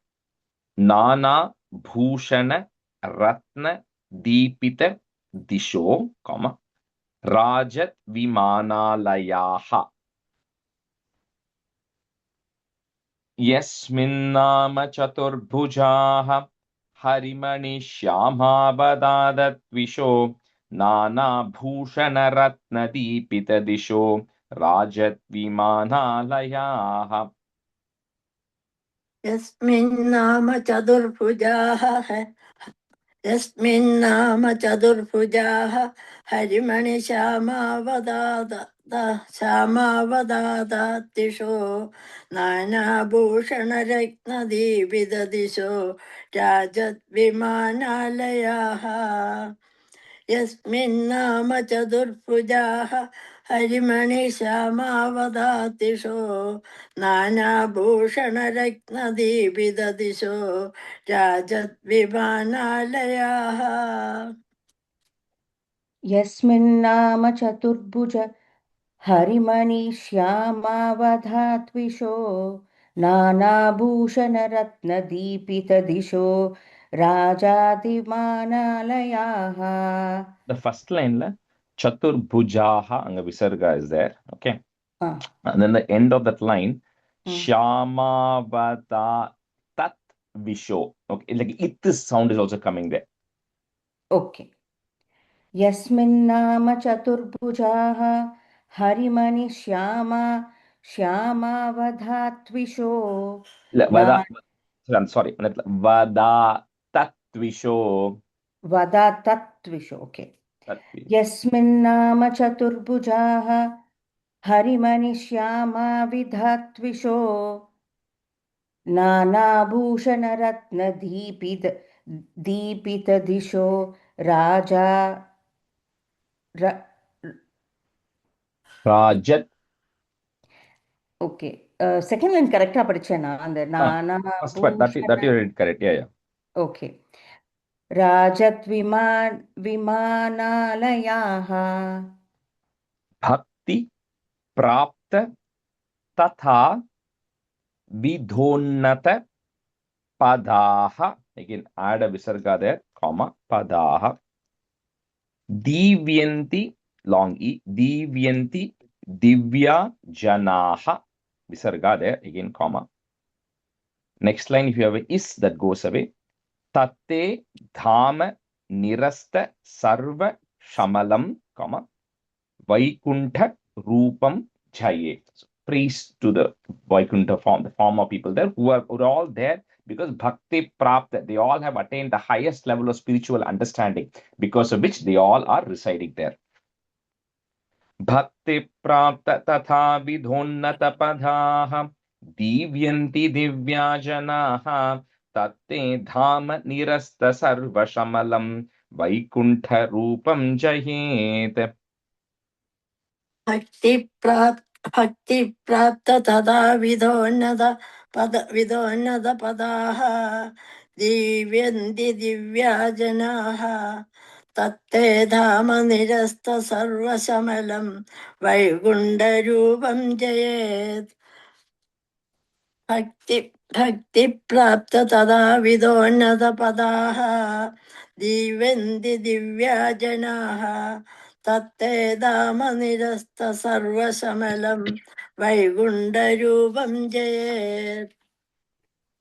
Nana Bhushana Ratna Deepita Disho, comma. Rajat Vimanalayaha. Yasminnama Chaturbhujaha Harimani Shyamabadadatvisho Nana Bhushana Ratna Deepita Disho Rajat Vimanalayaha. यस्मिन्नाम चतुर्भुजाः यस्मिन्नाम चतुर्भुजाः हरिमणिश्यामावदातिषो नानाभूषणरत्नदीपितदिशो राजद्विमानालयाः यस्मिन्नाम चतुर्भुजाः हरिमणिश्यामावदातिषो नानाभूषणरत्नदीपितदिशो राजद्विमानालयाः यस्मिन्नाम चतुर्भुज हरिमणिश्यामावधात्विषो नानाभूषणरत्नदीपितदिशो राजादिमानालयाः. The first line, Chaturbhujaha, anga visarga is there, okay? And then the end of that line, Shyamavada Tat Visho. Okay, like it, this sound is also coming there. Okay. यस्मिन्नाम चतुर्भुजाः श्यामावधात्विषो I'm sorry, Vada Tatvisho. वदातत्विषो. Okay. यस्मिन्नाम चतुर्भुजाः हरिमणिश्यामाविधात्विषो नानाभूषणरत्नदीपितदिशो Rajat. Okay. Second line correct படிச்சேனா அந்த நானா First part, that you read correct. Yeah. Okay. Rajat Vimanalayaha. Bhakti Prapta Tatha Vidhonnata Padaha. Again, add a visarga there, comma, Padaha. Divyanti, long E, Divyanti Divya Janaha. Visarga there, again, comma. Next line, if you have a is, that goes away. Tatte Dhama Nirasta Sarva Shamalam, comma, Vaikuntha Rupam Jaye. So, praise to the Vaikuntha form, the form of people there who are all there because Bhakti Prapta, they all have attained the highest level of spiritual understanding, because of which they all are residing there. Bhakti Prapta Tatha Vidhonnata Padhaha Divyanti Divyajanaha Tatte Dhama Nirasta Sarva Shamalam Vaikuntha Rupam Jayet. भक्ति प्राप्त तदा विधोन्नत पदाः दिव्यन्ति दिव्या जनाः तत्ते धाम निरस्त सर्वशमलं वैकुण्ठरूपं जयेत् भक्ति प्राप्त तदा विधोन्नत पदाः दिव्यन्ति दिव्या जनाः तत्ते धाम निरस्त सर्वशमलं वैकुण्ठरूपं जयेत्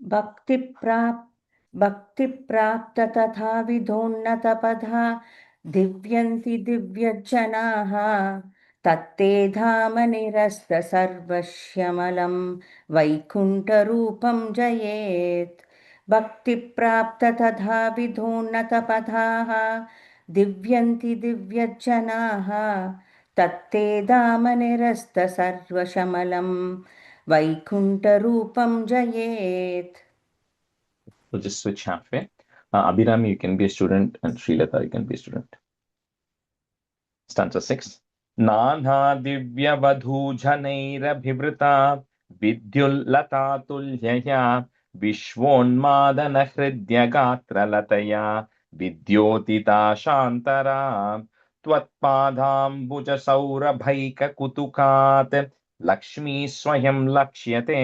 Bhakti भक्तिप्राप्त तथा विधोन्नतपदा दिव्यन्ति दिव्यजनाः तत्ते धाम निरस्त सर्वश्यमलं वैकुण्ठरूपं जयेत् भक्तिप्राप्त तथा विधोन्नतपदाः दिव्यन्ति दिव्यजनाः तत्ते धाम निरस्त सर्वशमलं वैकुण्ठरूपं जयेत्. So just switch halfway. Abhiram, you can be a student, and Srilata, you can be a student. Stanza 6. Nana divya vadhu janairabhivrita vidyullata vishvonmadana hridya gatra lataya vidyotita shantara त्वत्पादाम्बुज सौरभैक कुतुकात् Lakshmi स्वयं लक्ष्यते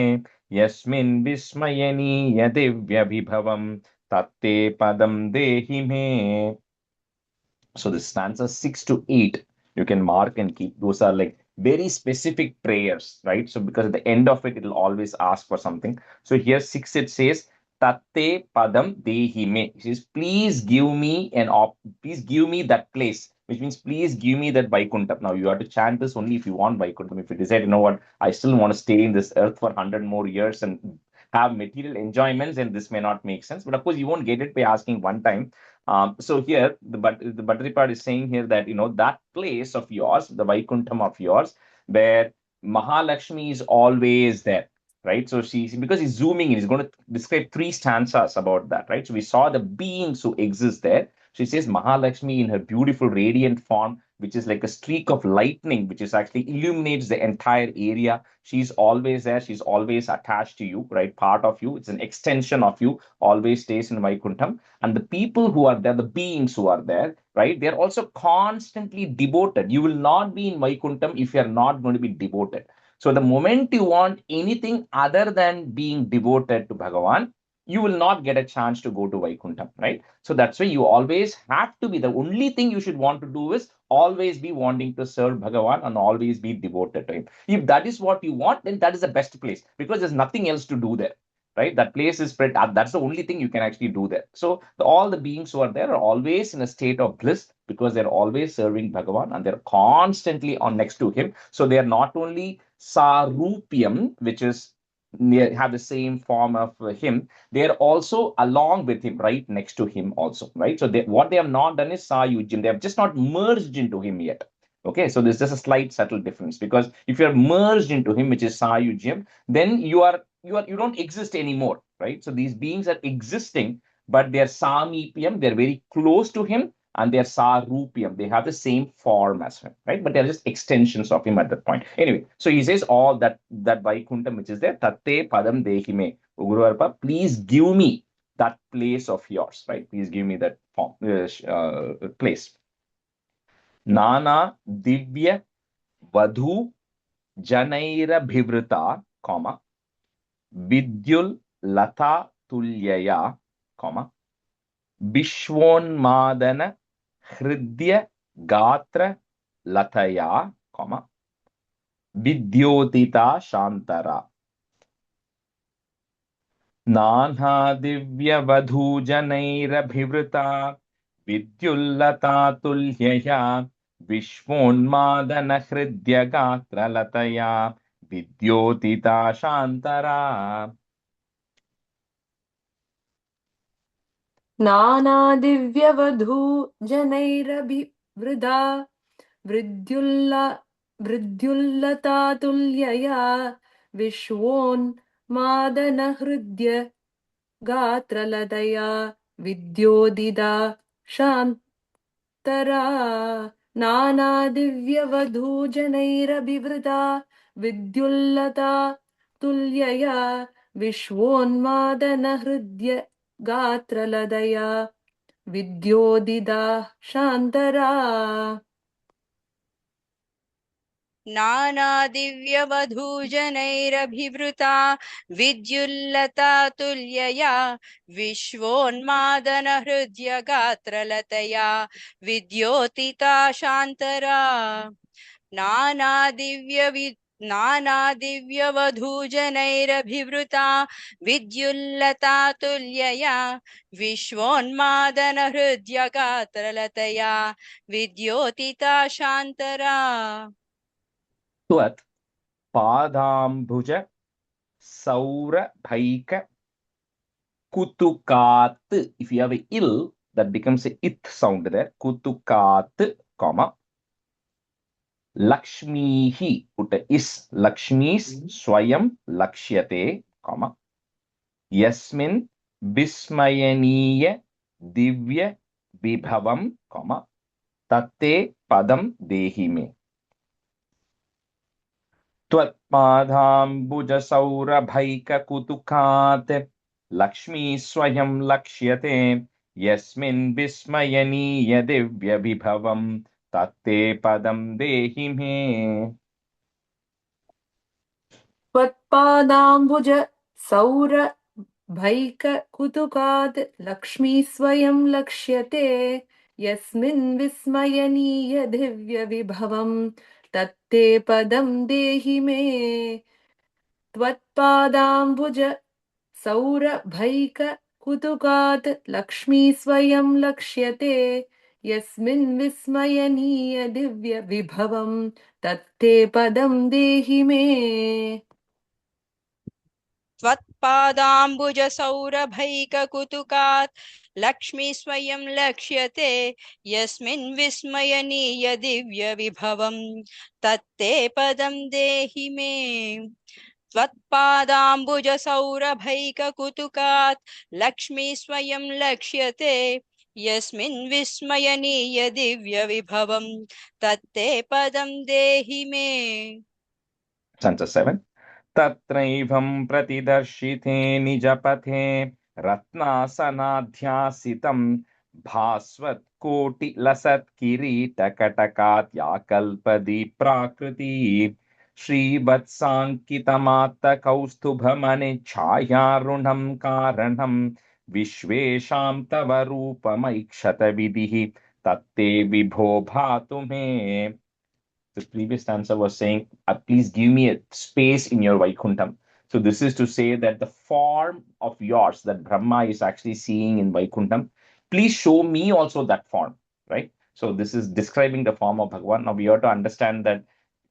यस्मिन् विस्मयनीय दिव्य विभवं तत्ते पदं देहि मे. So the stanzas 6 to 8, you can mark and keep. Those are like very specific prayers, right? So because at the end of it, it'll always ask for something. So here 6, it says, Tatte padam dehi me. It says, please give me please give me that place, which means please give me that Vaikuntha. Now you have to chant this only if you want Vaikuntha. If you decide, you know what, I still want to stay in this earth for 100 more years and have material enjoyments, and this may not make sense. But of course, you won't get it by asking one time. So here, the Bhattari part is saying here that, that place of yours, the Vaikuntham of yours, where Mahalakshmi is always there, right? So because he's zooming in, he's going to describe 3 stanzas about that, right? So we saw the beings who exist there. She says Mahalakshmi in her beautiful radiant form, which is like a streak of lightning, which is actually illuminates the entire area. She's always there. She's always attached to you, right? Part of you. It's an extension of you, always stays in Vaikuntham. And the people who are there, the beings who are there, right? They're also constantly devoted. You will not be in Vaikuntham if you're not going to be devoted. So the moment you want anything other than being devoted to Bhagavan, you will not get a chance to go to Vaikuntham, right? So that's why you always have to be, the only thing you should want to do is always be wanting to serve Bhagavan and always be devoted to him. If that is what you want, then that is the best place, because there's nothing else to do there, right? That place is spread. That's the only thing you can actually do there. So all the beings who are there are always in a state of bliss because they're always serving Bhagavan and they're constantly on next to him. So they are not only Sarupyam, which is have the same form of him, they are also along with him, right next to him also, right? So what they have not done is Sayujim. They have just not merged into him yet. Okay, so there's just a slight subtle difference, because if you're merged into him, which is Sayujim, then you don't exist anymore, right? So these beings are existing, but they're Samipyam, they're very close to him, and they're Sarupyam. They have the same form as him, right? But they're just extensions of him at that point. Anyway, so he says all that Vaikuntham which is there, Tatte Padam Dehime. Guruvarpa, please give me that place of yours, right? Please give me that form, place. Nana Divya Vadhu Janaira Bhivrita, comma, Vidyul Lata Tulyaya, comma, Vishwonmadana Hridya Gatra Lataya, comma, Vidyotita Shantara. Nana Divya Vadhu Janairabhivrita Vidyullata Tulyaya Vishwonmadana Hridya Gatra Lataya Vidyotita Shantara. नानादिव्यवधू जनैरभिवृदा वृद्युल्लतातुल्यया विश्वोन्मादनहृद्य गात्रलदया विद्योदिदा शान्तरा. नानादिव्यवधू जनैरभिवृदा विद्युल्लता तुल्यया विश्वोन्मादनहृद्य गात्रलदया विद्योदिदा शान्तरा. नानादिव्यवधूजनैरभिवृता विद्युल्लता तुल्यया विश्वोन्मादनहृद्यगात्रलतया विद्योतिता शान्तरा. नानादिव्यवधूजनैरभिवृता नानादिव्यवधूजनैरभिवृता विद्युल्लता तुल्यया विश्वोन्मादनहृद्यगात्रलतया विद्योतिता शान्तरा त्वत् पादाम्बुज सौरभैक kutukat. If you have a ill, that becomes a it sound there. Kutukat, comma. Lakshmihi, put a is. Lakshmis swayam lakshyate, comma. Yasmin bismayaniya divya vibhavam, comma. Tatte padam dehi me. त्वत्पादाम्बुजसौरभैककुतुकात् Lakshmi स्वयं लक्ष्यते यस्मिन् विस्मयनीय दिव्यविभवं तत्ते पदं देहि मे. त्वत्पादाम्बुज सौरभैककुतुकात् लक्ष्मी स्वयं लक्ष्यते यस्मिन् विस्मयनीय दिव्यविभवं तत्ते पदं देहि मे. त्वत्पादाम्बुज सौरभैककुतुकात् लक्ष्मी स्वयं लक्ष्यते यस्मिन् विस्मयनीय दिव्यविभवं तत्ते पदं देहि मे. त्वत्पादाम्बुजसौरभैककुतुकात् लक्ष्मी स्वयं लक्ष्यते यस्मिन् विस्मयनीय दिव्यविभवं तत्ते पदं देहि मे. त्वत्पादाम्बुजसौरभैककुतुकात् लक्ष्मी स्वयं लक्ष्यते यस्मिन् विस्मयनीय दिव्यविभवं तत्ते पदं देहि मे. Stanza 7. तत्रैवं प्रतिदर्शिते निजपथे रत्नासनाध्यासितं भास्वत्कोटिलसत्किरीटकटकात्याकल्पदी प्राकृती श्रीवत्साङ्कितमात्तकौस्तुभमणिच्छायारुणं कारणं विश्वेषां तव रूपमैक्षत विधिः तत्ते विभो भातु मे. The previous stanza was saying, please give me a space in your Vaikuntham. So this is to say that the form of yours that Brahma is actually seeing in Vaikuntham, please show me also that form, right? So this is describing the form of Bhagavan. Now we have to understand that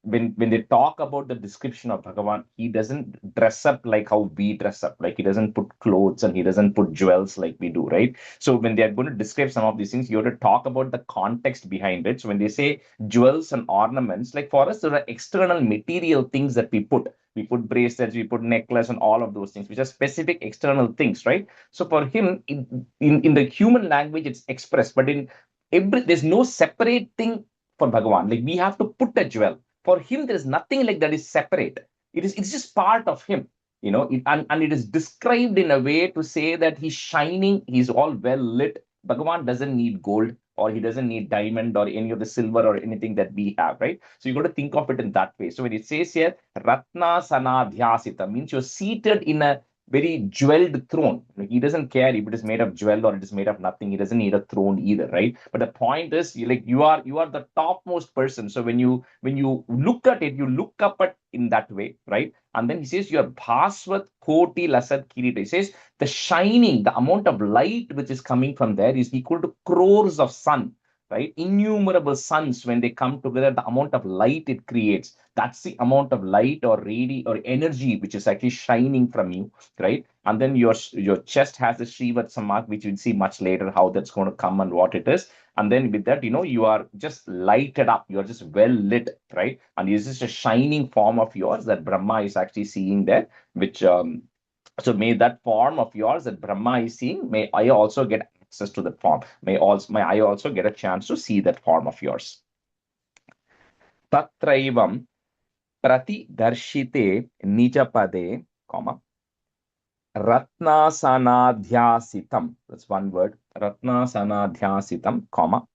when they talk about the description of Bhagavan, he doesn't dress up like how we dress up. Like he doesn't put clothes and he doesn't put jewels like we do, right? So when they are going to describe some of these things, you have to talk about the context behind it. So when they say jewels and ornaments, like for us, there are external material things that we put. We put bracelets, we put necklace, and all of those things, which are specific external things, right? So for him, in the human language, it's expressed, but in there's no separate thing for Bhagavan. Like we have to put a jewel. For him, there is nothing like that is separate. It's just part of him, and it is described in a way to say that he's shining, he's all well lit. Bhagavan doesn't need gold, or he doesn't need diamond or any of the silver or anything that we have, right? So you got to think of it in that way. So when it says here, Ratna Sanadhyasita, means you're seated in a very jeweled throne. Like he doesn't care if it is made of jewel or it is made of nothing. He doesn't need a throne either, right? But the point is, you are the topmost person. So when you look at it, you look up at in that way, right? And then he says, your Bhasvat Koti Lasat Kirita. He says the shining, the amount of light which is coming from there is equal to crores of sun, right? Innumerable suns, when they come together, the amount of light it creates, that's the amount of light or or energy which is actually shining from you, right? And then your chest has the Srivatsa mark, which we'll see much later how that's going to come and what it is. And then with that, you are just lighted up, you're just well lit, right? And this is a shining form of yours that Brahma is actually seeing there, which so may that form of yours that Brahma is seeing, may I also get access to that form. May I also get a chance to see that form of yours. Tatraivam prati darshite nijapade, comma, ratnasanadhyasitam. That's one word. Ratnasanadhyasitam, comma,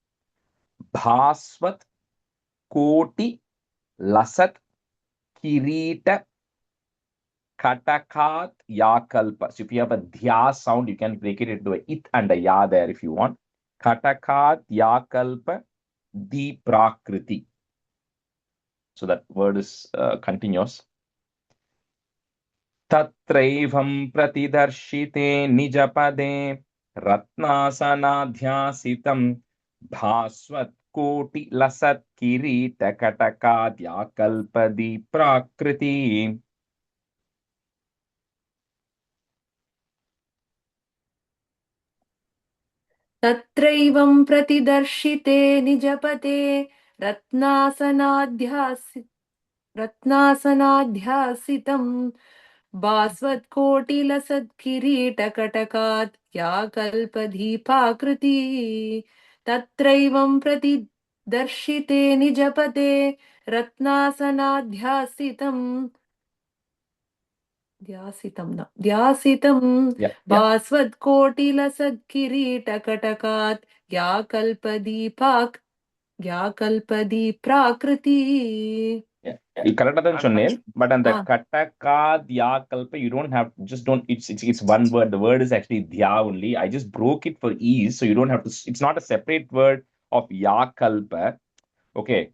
bhasvat koti lasat kirita katakat yakalpa. So if you have a dhya sound, you can break it into a it and a ya there if you want. Katakat yakalpa di prakriti. So that word is continuous. Tatraivam pratidarshite nijapade ratnasanadhyasitam bhasvat koti lasat kirita katakadya kalpadi prakriti. तत्रैवं प्रतिदर्शिते निजपते रत्नासनाध्यासितं भास्वत्कोटिलसत्किरीटकटकात् yeah कल्पदीपाकृती तत्रैवं प्रतिदर्शिते निजपते रत्नासनाध्यासितं ध्यासितं भास्वत्कोटिलसत्किरीटकटकात् yeah कल्पदी Prakriti. You correct than Chonnel, but on the kataka dhya kalpa, you don't have, just don't, it's one word. The word is actually dhya only. I just broke it for ease, so you don't have to, it's not a separate word of ya kalpa. Okay.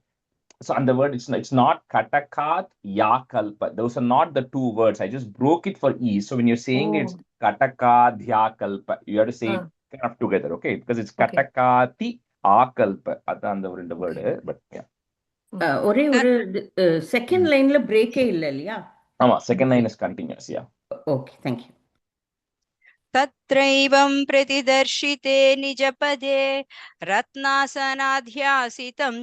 So on the word, it's not katakat ya kalpa. Those are not the two words. I just broke it for ease. So when you're saying it's kataka dhya kalpa, you have to say it kind of together, okay? Because it's katakati akalpa. That's the word, but yeah. ஒரே ஒரு second லைன்ல பிரேக்கே இல்ல இல்லையா? ஆமா, second line is continuous, yeah. Okay, thank you. तत्रैवं प्रतिदर्शिते निजपदे रत्नासनाध्यासितं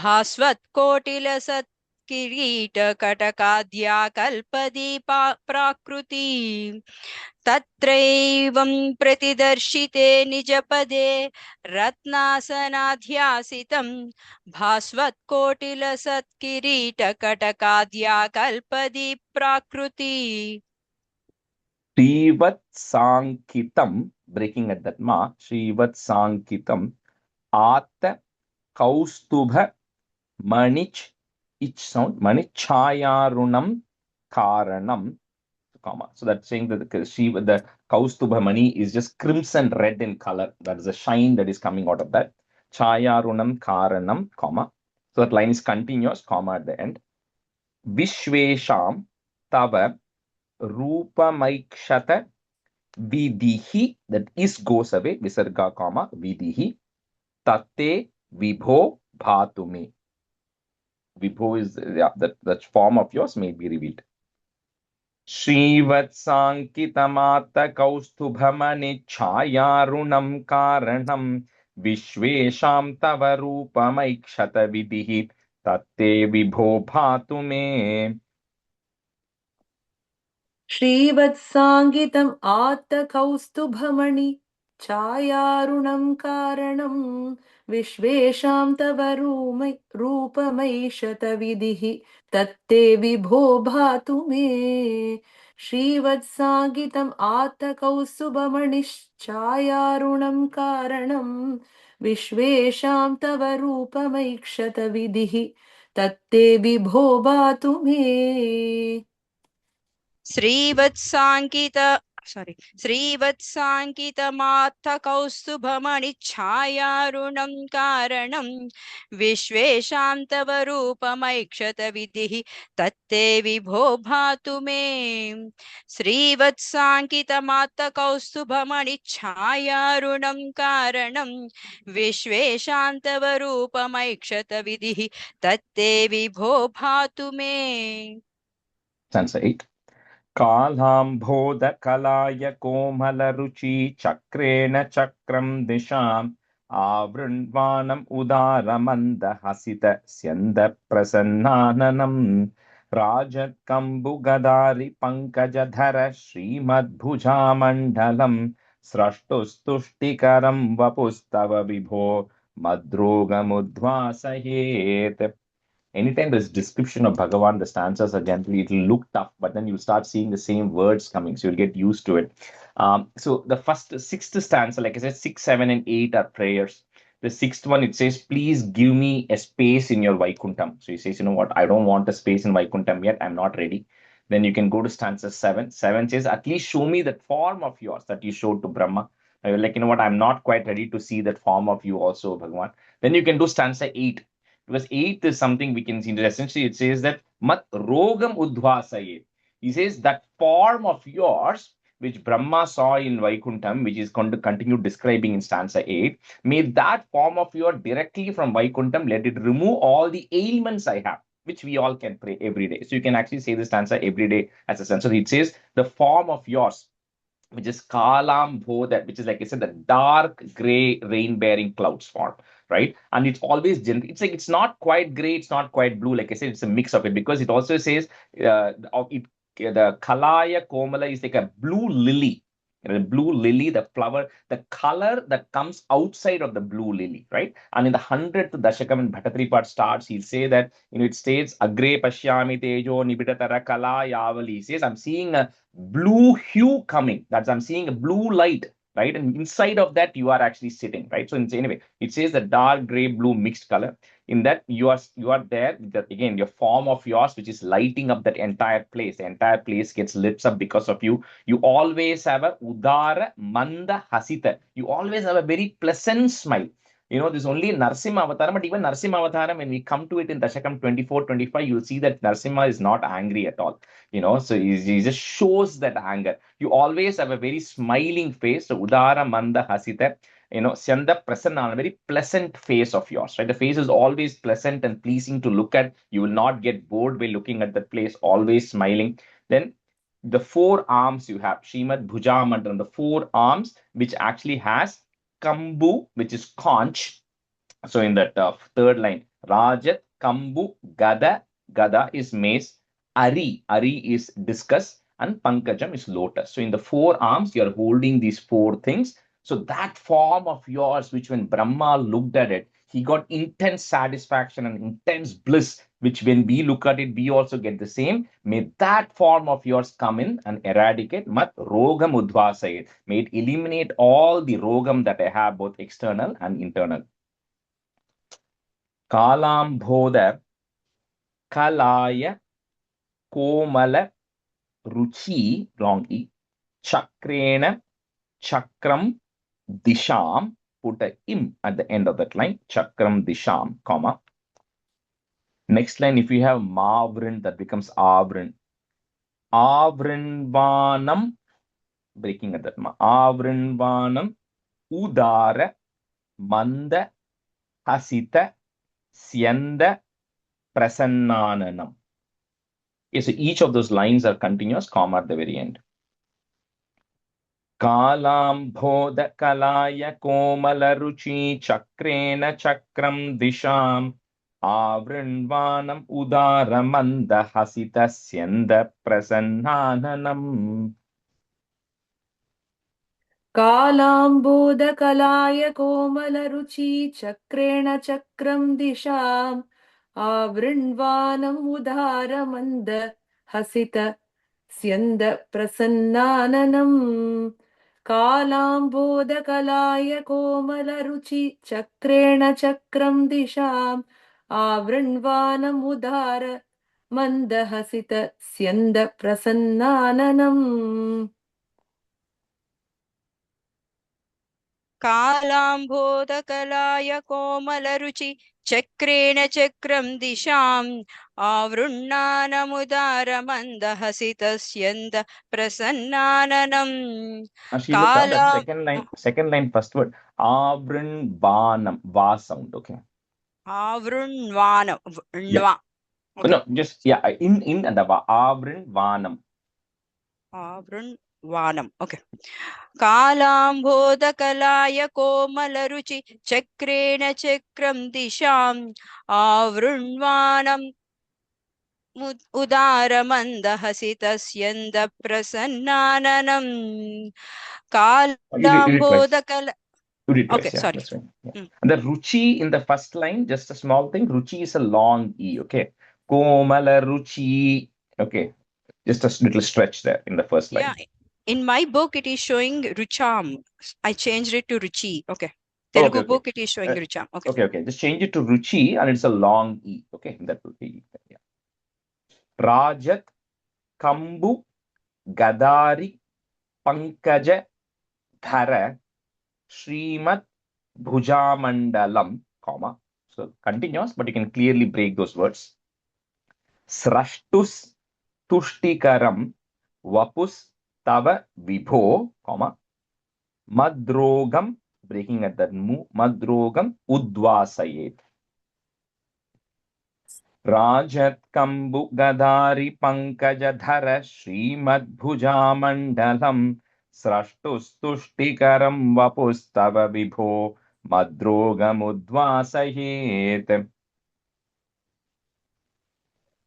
भास्वत्कोटिलसत् किरीटकटकाद्या कल्पदीपा प्राकृती तत्रैवं प्रतिदर्शिते निजपदे रत्नासनाध्यासितं भास्वत्कोटिलसत्किरीटकटकाद्या कल्पदी प्राकृती. Shrivat Sankitam, breaking at that ma, Shrivat Sankitam, At Kaustubha Manich, each sound, Manichayarunam Karanam, comma. So that's saying that the Kaustubha Mani is just crimson red in color. That is a shine that is coming out of that. Chayarunam Karanam, comma. So that line is continuous, comma at the end. Vishvesham Tava Rupamaikshata Vidihi, that is goes away, Visarga, comma, Vidihi, Tate Vibho Bhatumi. Vibho is, yeah, that form of yours may be revealed. Srivatsankitamata Kaustubhamani Chayarunam Karanam Vishvesham Tava Rupamaikshata Vidihi Tate Vibho Bhatume. श्रीवत्साङ्गितम् आत्तकौस्तुभमणि छायारुणं कारणं विश्वेषां तव रूपमैशतविधिः तत्ते विभो भातु मे. श्रीवत्साङ्गितम् आत्तकौस्तुभमणिश्छायारुणं कारणं विश्वेषां तव रूपमैक्षतविधिः तत्ते विभो भातु मे. श्रीवत्साङ्कितमात्तकौस्तुभमणिच्छायारुणं कारणं विश्वेषां तव रूपमैक्षत विधिः तत्ते विभो भातु मे. श्रीवत्साङ्कितमात्तकौस्तुभमणिच्छायारुणं कारणं विश्वेषां तव रूपमैक्षत विधिः तत्ते विभो भातु मे. Stanza 8. कालाम्भोदकलाय कोमलरुचि चक्रेण चक्रं दिशाम् आवृण्वानम् उदारमन्दहसित स्यन्दप्रसन्नाननम् राजत्कम्बुगदारि पङ्कजधर श्रीमद्भुजामण्डलम् स्रष्टुस्तुष्टिकरं वपुस्तव विभो मद्रोगमुद्वासयेत्. Anytime there's description of Bhagavan, the stanzas are generally, it'll look tough, but then you start seeing the same words coming, so you'll get used to it. So the sixth stanza, like I said, 6, 7, and 8 are prayers. The sixth one, it says, please give me a space in your Vaikuntham. So he says, you know what, I don't want a space in Vaikuntham yet, I'm not ready. Then you can go to stanza 7. 7 says, at least show me that form of yours that you showed to Brahma. Like, you know what, I'm not quite ready to see that form of you also, Bhagavan. Then you can do stanza 8. because 8th is something we can see. Essentially, it says that mat rogam udvasaye. He says that form of yours, which Brahma saw in Vaikuntham, which is going to continue describing in stanza 8, may that form of yours directly from Vaikuntham, let it remove all the ailments I have, which we all can pray every day. So you can actually say this stanza every day as a sense. So it says the form of yours, which is Kalam Bodha, which is like I said, the dark gray rain-bearing clouds form, right? And it's always it's like it's not quite gray, it's not quite blue. Like I said, it's a mix of it, because it also says the Kalaya Komala is like a blue lily. The blue lily, the flower, the color that comes outside of the blue lily, right? And in the 100th Dashakam, when Bhattatri part starts, he'll say that, it states, Agre Pashyami Tejo Nibitatara Kala Yavali. He says, I'm seeing a blue hue coming. That's, I'm seeing a blue light, right? And inside of that, you are actually sitting, right? So anyway, it says the dark gray blue mixed color. In that you are there, that again, your form of yours, which is lighting up that entire place. The entire place gets lit up because of you. You always have a udara manda hasita. You always have a very pleasant smile. This is only Narsimha Avataram, but even Narsimha Avataram, when we come to it in Dashakam 24, 25, you'll see that Narsimha is not angry at all. So he just shows that anger. You always have a very smiling face. So udara manda hasita, Syanda prasanna, a very pleasant face of yours, right? The face is always pleasant and pleasing to look at. You will not get bored by looking at the place, always smiling. Then the 4 arms you have, Srimad Bhujamandram, the 4 arms, which actually has Kambu, which is conch. So in that 3rd line, Rajat, Kambu, Gada is mace, Ari is discus, and Pankajam is lotus. So in the 4 arms, you are holding these 4 things. So that form of yours, which when Brahma looked at it, he got intense satisfaction and intense bliss, which when we look at it, we also get the same. May that form of yours come in and eradicate mat rogam udvasayet. May it eliminate all the rogam that I have, both external and internal. Kalambhoda Kalaya Komala Ruchi, long E, Chakrena Chakram Disham, put a im at the end of that line, Chakram Disham, comma. Next line, if you have Mavrin, that becomes Avrin. Avrinvanam, breaking at that, Avrinvanam, Udara, Manda, Hasita, Syanda, Prasannananam. Okay, so each of those lines are continuous, comma at the very end. Kalambhoda kalaya komala ruchi chakrena chakram disham avrinvanam udara manda hasita syanda prasannanam. कालाम्बोदकलाय कोमलरुचि चक्रेण चक्रं दिशाम् आवृण्वानम् उदारमन्द हसित स्यन्द प्रसन्नाननम् कालाम्बोदकलाय कोमलरुचि चक्रेण चक्रं दिशाम् आवृण्वानम् उदार मन्दहसित स्यन्द प्रसन्नाननम् कालाम्भोदकलाय कोमलरुचि चक्रेण चक्रं दिशाम् आवृण्णानमुदारमन्दहसितस्यन्द प्रसन्नाननम्. Ashilika, that second line, first word, avrinvanam, va sound, okay? Avrinvanam, yeah. Okay. No, just, yeah, in and the va, avrinvanam. Avrinvanam, okay. कालाम्भोदकलाय कोमलरुचि चक्रेण चक्रं दिशाम् आवृण्वानम् उदारमन्दहसितस्यन्द प्रसन्नाननम्. कालाम्भोदकल Okay, sorry. Yeah. And the ruchi in the first line, just a small thing, ruchi is a long E, okay? Komala ruchi, okay? Just a little stretch there in the first line. Yeah, in my book, it is showing rucham. I changed it to ruchi, okay? Telugu book, it is showing rucham, okay? Okay, just change it to ruchi and it's a long E, okay? That will be, yeah. Rajat, Kambu, Gadari, Pankaja, Dhara, Srimad Bhujamandalam, comma. So continuous, but you can clearly break those words. Srashtus Tushtikaram Vapus Tava Vibho, comma, Madrogam, breaking at that mu, Madrogam Udvasayet. Rajat Kambu Gadari Pankajadhara Srimad-Bhujamandalam Srashtus Tushtikaram Vapus Tava Vibho Madrogam Udvasayet.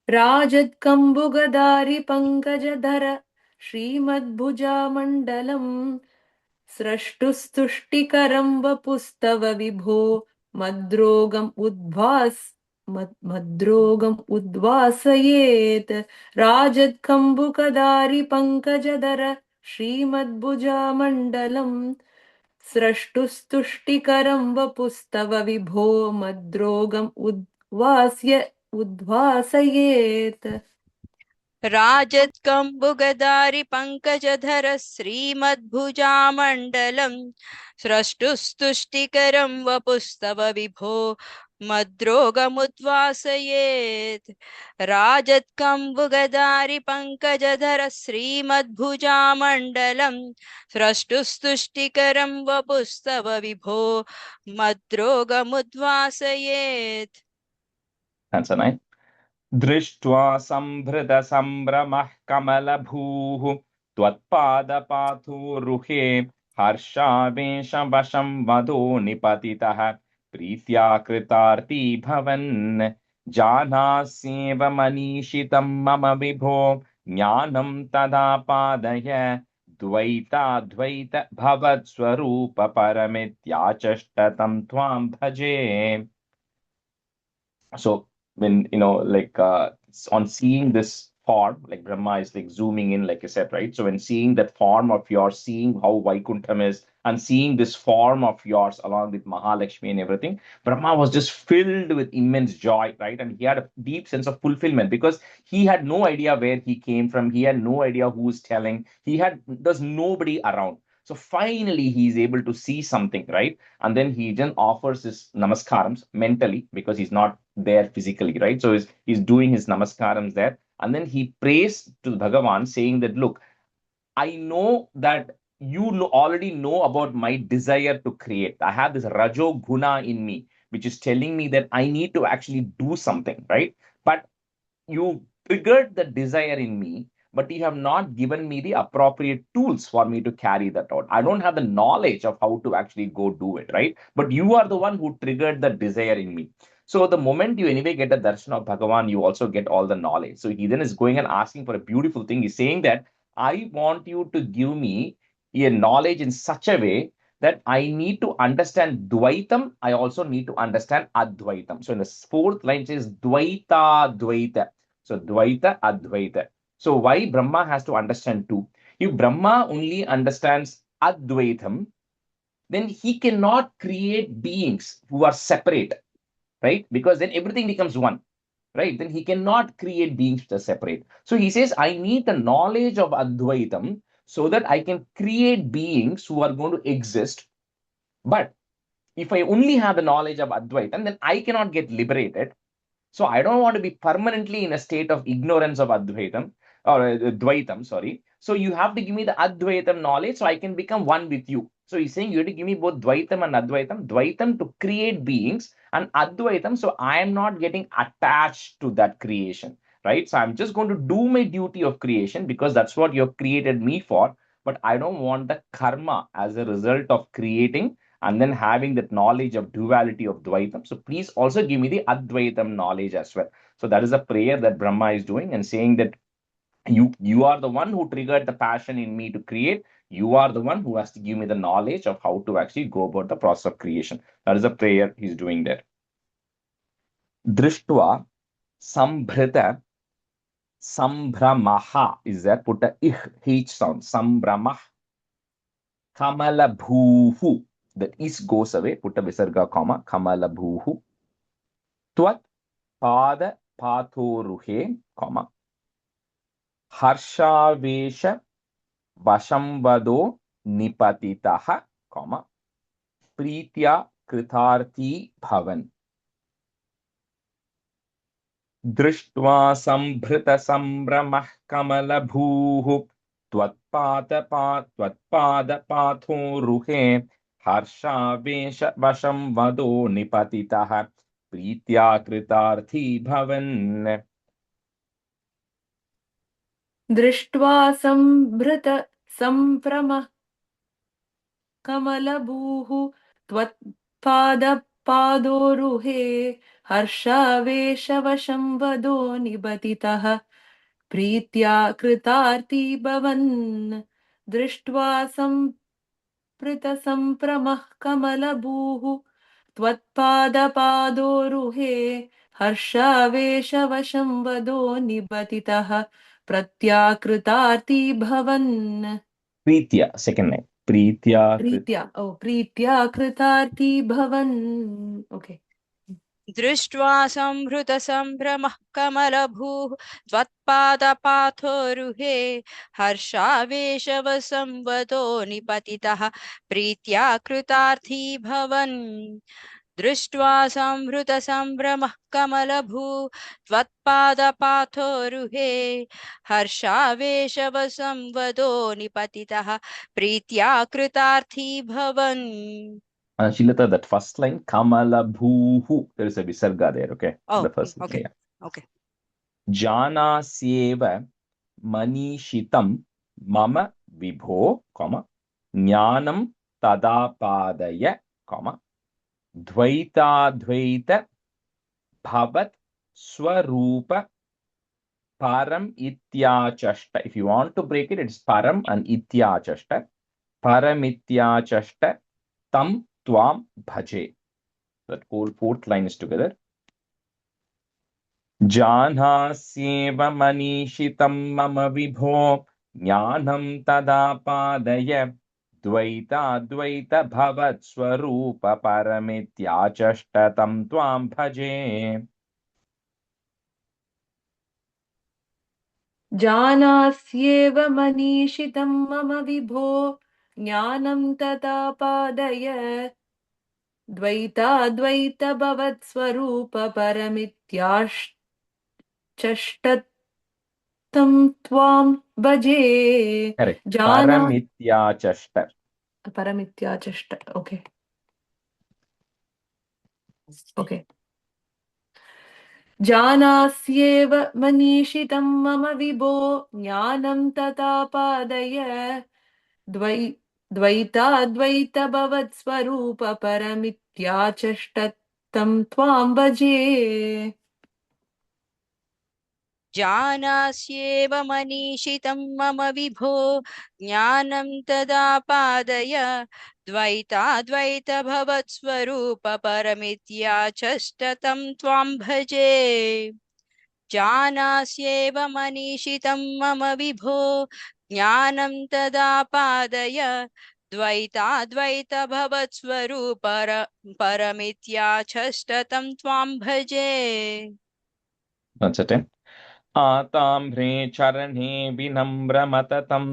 राजत्कम्बुगदारि पङ्कजधर श्रीमद्भुजामण्डलम् स्रष्टुस्तुष्टिकरं वपुस्तव विभो मद्रोगम् उद्वासयेत् राजत्कम्बुगदारि पङ्कजधर श्रीमद्भुजामण्डलम् स्रष्टुस्तुष्टिकरं वपुस्तव विभो मद्रोगम् उद्वासयेत् राजत्कम्बुगदारि पङ्कजधर श्रीमद्भुजामण्डलम् स्रष्टुस्तुष्टिकरं वपुस्तव विभो मद्रोगमुद्वासयेत् राजत्कम्बुगदारि पङ्कजधर श्रीमद्भुजामण्डलम् स्रष्टुस्तुष्टिकरं वपुस्तव विभो मद्रोगमुद्वासयेत्. Answer 9. Drishtva Sambhrita Sambramah Kamalabhuh Tvatpada Ruhe Harsha Vesha Vasham Vado Nipatitah Prithya Kritarti Bhavan Janasyeva Manishitam Mama Vibho Jnanam Tada Padaya Dvaita Dvaita Bhavat Swarupa Paramityachashtatam Tvam Bhaje. So when on seeing this form, like Brahma is like zooming in, like I said, right? So when seeing that form of yours, seeing how Vaikuntham is, and seeing this form of yours along with Mahalakshmi and everything, Brahma was just filled with immense joy, right? And he had a deep sense of fulfillment because he had no idea where he came from. He had no idea who's telling. There's nobody around. So finally, he is able to see something, right? And then he then offers his namaskarams mentally because he's not there physically, right? So he's doing his namaskarams there. And then he prays to Bhagavan saying that, look, I know that you already know about my desire to create. I have this Rajo Guna in me, which is telling me that I need to actually do something, right? But you triggered the desire in me, but you have not given me the appropriate tools for me to carry that out. I don't have the knowledge of how to actually go do it, right? But you are the one who triggered the desire in me. So the moment you anyway get the darshan of Bhagavan, you also get all the knowledge. So he then is going and asking for a beautiful thing. He's saying that I want you to give me a knowledge in such a way that I need to understand Dvaitam. I also need to understand Advaitam. So in the fourth line it says Dvaita Dvaita. So Dvaita Advaita. So why Brahma has to understand two? If Brahma only understands Advaitam, then he cannot create beings who are separate, right? Because then everything becomes one, right? Then he cannot create beings which are separate. So he says, I need the knowledge of Advaitam so that I can create beings who are going to exist. But if I only have the knowledge of Advaitam, then I cannot get liberated. So I don't want to be permanently in a state of ignorance of Advaitam or Dvaitam, sorry. So you have to give me the Advaitam knowledge so I can become one with you. So he's saying you have to give me both Dvaitam and Advaitam. Dvaitam to create beings and Advaitam so I am not getting attached to that creation, right? So I'm just going to do my duty of creation because that's what you have created me for. But I don't want the karma as a result of creating and then having that knowledge of duality of Dvaitam. So please also give me the Advaitam knowledge as well. So that is a prayer that Brahma is doing and saying that you are the one who triggered the passion in me to create. You are the one who has to give me the knowledge of how to actually go about the process of creation. That is a prayer he's doing there. Drishtva Sambhrita Sambramaha is there. Put a H sound. Sambramah Kamala Bhuhu. The is goes away. Put a visarga comma. Kamala Bhuhu. Tvat Pada Pathoruhe, comma. Harshavesha Vashambado Nipatitaha, comma. Pritya Kritarthi Bhavan. दृष्ट्वा सम्भृतसम्भ्रमः कमलभूः त्वत्पादपाथोरुहे हर्षावेशवशं वदो निपतितः प्रीत्या कृतार्थी भवन् दृष्ट्वा सम्भृत सम्भ्रमः कमलभूः त्वत्पादपादोरुहे हर्षावेशवशं वदो निबतितः प्रीत्या कृतार्थी भवन् दृष्ट्वा सम्भृतसम्भ्रमः कमलभूः त्वत्पादपादोरुहे हर्षावेशवशं वदो निबतितः प्रत्याकृतार्थी भवन् प्रीत्या second line प्रीत्या कृतार्थी भवन् ओके दृष्ट्वा संहृतसम्भ्रमः कमलभूः त्वत्पादपाथोरुहे हर्षावेशवशं वदो निपतितः प्रीत्या कृतार्थी भवन् दृष्ट्वा संहृतसम्भ्रमः कमलभूः त्वत्पादपाथोरुहे हर्षावेशवशं वदो निपतितः प्रीत्या कृतार्थी भवन्. Shilata, that first line, Kamala Bhuhu, there is a visarga there, okay? Oh, The first okay. line, yeah. Okay. Janasyeva manishitam mama vibho, comma, jnanam tadapadaya, comma, dvaita bhavat swarupa param ityachashta. If you want to break it, it's param and ityachashta. Param ityachashta tam tvam bhaje. That whole fourth line is together. जानास्येव मनीषितं मम विभो ज्ञानं तदापादय द्वैताद्वैतभवत्स्वरूप परमित्याचष्टतं त्वां भजे जानास्येव मनीषितं मम विभो ज्ञानं ततापादय द्वैताद्वैतभवत्स्वरूपपरमित्याचष्टतं त्वां भजे Correct. जाना परमित्याचष्ट ओके ओके जानास्येव मनीषितं मम विभो ज्ञानं ततापादय द्वैताद्वैतभवत्स्वरूपपरमित्याचष्टतं त्वां भजे जानास्येव मनीषितं मम विभो ज्ञानं तदापादय द्वैताद्वैतभवत्स्वरूपपरमित्याचष्टतं त्वां भजे जानास्येव मनीषितं मम विभो ज्ञानं तदापादय द्वैताद्वैतभवत्स्वरूपपरमित्याचष्टतं त्वां भजे. Once again. आताम्रे चरणे विनम्रमततं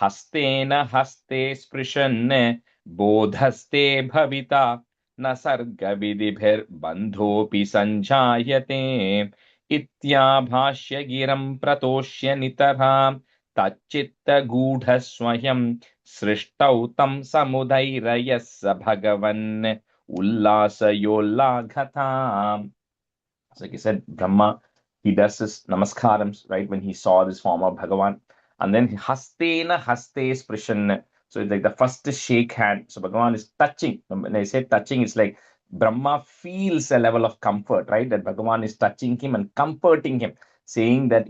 हस्तेन हस्ते स्पृशन् बोधस्ते भविता न सर्गविधिभिर्बन्धोऽपि सञ्जायते इत्याभाष्य गिरं प्रतोष्य नितरां तच्चित्तगूढस्वयं सृष्टौ तं समुदैरयः स भगवन् उल्लासयोल्लाघताम्. So like he said, Brahma, he does his namaskarams, right, when he saw this form of Bhagavan. And then hastena haste sprishan. So it's like the first is shake hand. So Bhagavan is touching. When I say touching, it's like Brahma feels a level of comfort, right? That Bhagavan is touching him and comforting him, saying that,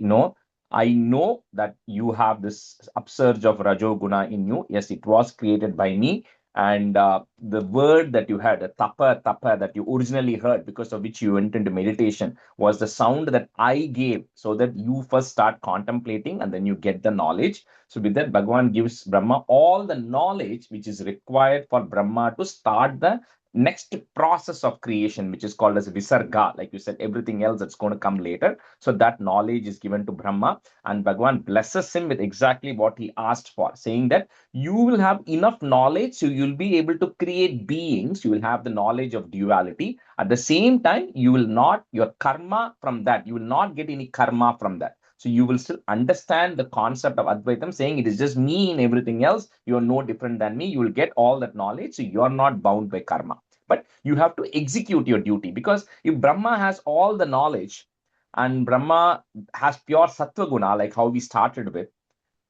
I know that you have this upsurge of Rajoguna in you. Yes, it was created by me. And the word that you had, the tapa that you originally heard, because of which you went into meditation, was the sound that I gave, so that you first start contemplating and then you get the knowledge. So with that, Bhagavan gives Brahma all the knowledge which is required for Brahma to start the next process of creation, which is called as visarga. Like you said, everything else that's going to come later. So that knowledge is given to Brahma, and Bhagavan blesses him with exactly what he asked for, saying that you will have enough knowledge, so you'll be able to create beings. You will have the knowledge of duality. At the same time, you will not, your karma from that, you will not get any karma from that. So you will still understand the concept of Advaitam, saying it is just me and everything else. You are no different than me. You will get all that knowledge. So you are not bound by karma. But you have to execute your duty, because if Brahma has all the knowledge and Brahma has pure sattva guna, like how we started with,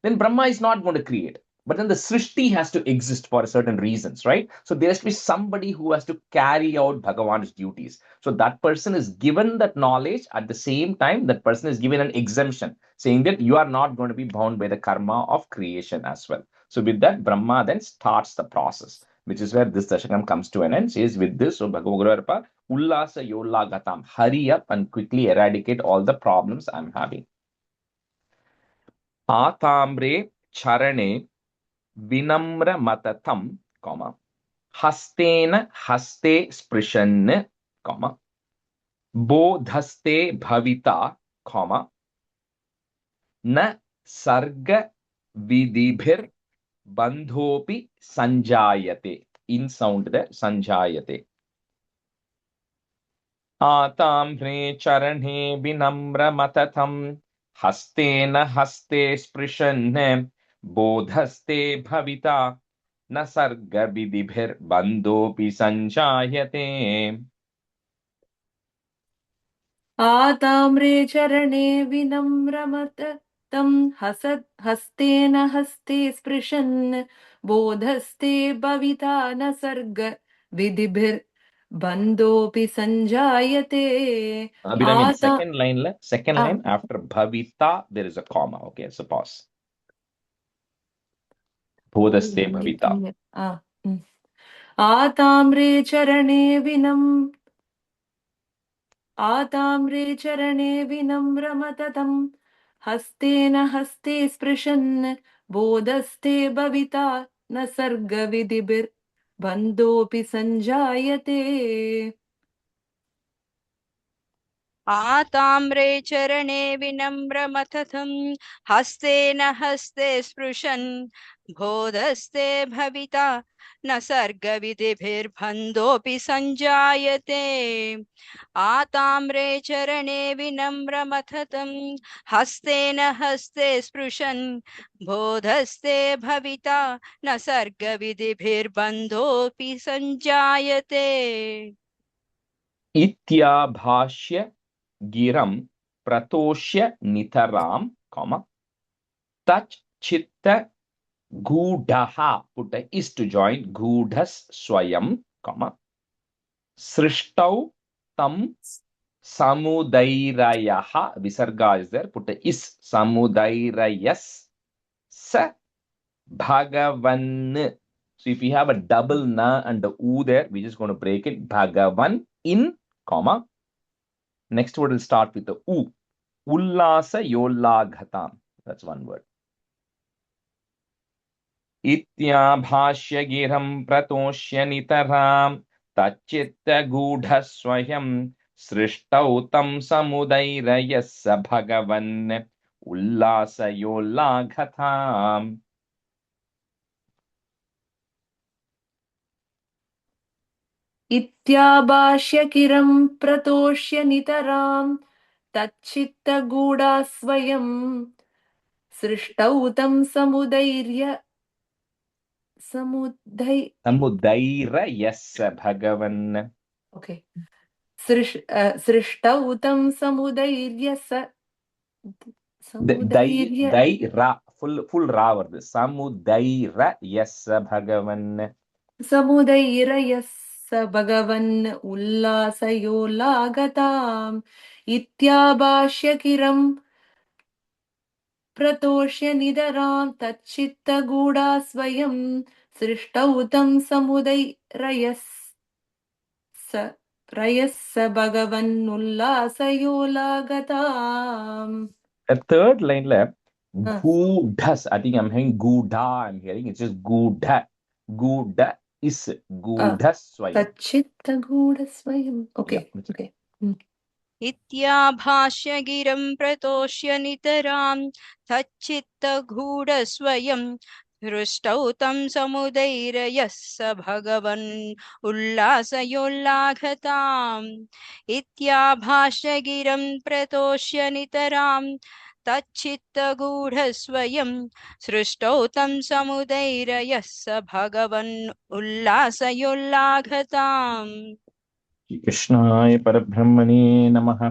then Brahma is not going to create. But then the Srishti has to exist for certain reasons, right? So there has to be somebody who has to carry out Bhagavan's duties. So that person is given that knowledge. At the same time, that person is given an exemption, saying that you are not going to be bound by the karma of creation as well. So with that, Brahma then starts the process, which is where this Dashakam comes to an end. Says with this, so Bhagavad Ullasa Yola Gatam, hurry up and quickly eradicate all the problems I'm having. Atambre Charane Vinamra Matatam, Hastena Haste Sprishan, Bodhaste Bhavita, Na Sarga Vidibhir Bandhopi Sanjayate. In sound the Sanjayate. Atambre Charane Vinamra Matatam, Hastena Haste Sprishan, Bodhaste Bhavita, न सर्ग विधिभिर्बन्धोऽपि सञ्जायते. आताम्रे चरणे विनम्रमत तं हस्तेन हस्ते स्पृशन् बोधस्ते भविता न सर्ग विधिभिर्बन्धोऽपि सञ्जायते. Abhinav, second line after bhavita there is a comma. Okay, so pause. Bodhaste bhavita. आताम्रे चरणे विनम्रमततं हस्तेन हस्ते स्पृशन् बोधस्ते भविता न सर्गविधिभिर्बन्धोऽपि सञ्जायते. आताम्रे चरणे विनम्रमततं हस्तेन हस्ते स्पृशन् बोधस्ते भविता न सर्गविधिभिर्बन्धोऽपि सञ्जायते. आताम्रे चरणे विनम्रमततं हस्तेन हस्ते स्पृशन् बोधस्ते भविता न सर्गविधिभिर्बन्धोऽपि सञ्जायते. इत्याभाष्य गिरं प्रतोष्य नितरां, तच् चित्त गूढः, put a is to join, गूढस् स्वयं, सृष्टौ तं समुदैरयः, visarga is there, put a is, समुदैरयस् स Bhagavan. So if we have a double na and the u there, we're just going to break it. Bhagavan in, comma. Next word will start with the u. Ullasa Yolaghatam. That's one word. Itya bhashya giram pratoshya nitaram tachitta gudha swayam srishtau tam samudairayasa Bhagavan Ullasa Yolaghatam. इत्याभाष्य किरं प्रतोष्य नितरां तच्चित्तगूढा स्वयं सृष्टौ तं समुदैरयस्य Bhagavan. Okay. सृष्टौ तं समुदैर्यस्य Daira, full ra vardu. Samudairayassa Bhagavan. समुदैरयस्य भगवन् उल्लासयोलागताम् इत्याभाष्य किरं प्रतोष्य निदरां तच्चित्तगूढा स्वयं सृष्टौ तं समुदैरयस्य भगवन् उल्लासयोलागताम्. The third line left, Gudhas. I think I'm hearing Gudha. I'm hearing it's just Gudha. Gudha is Gudhasvayam. Tachchittagudasvayam. Okay. Yeah. Okay. इत्याभाष्य गिरं प्रतोष्य नितरां तच्चित्तगूढस्वयं हृष्टौ तं समुदैरयः स भगवन् उल्लासयोल्लाघताम् इत्याभाष्य गिरं प्रतोष्य नितरां तच्चित्तगूढस्वयं सृष्टौ तं समुदैरयः स भगवन् उल्लासयोल्लाघताम्. Krishnaya Parabrahmane Namaha.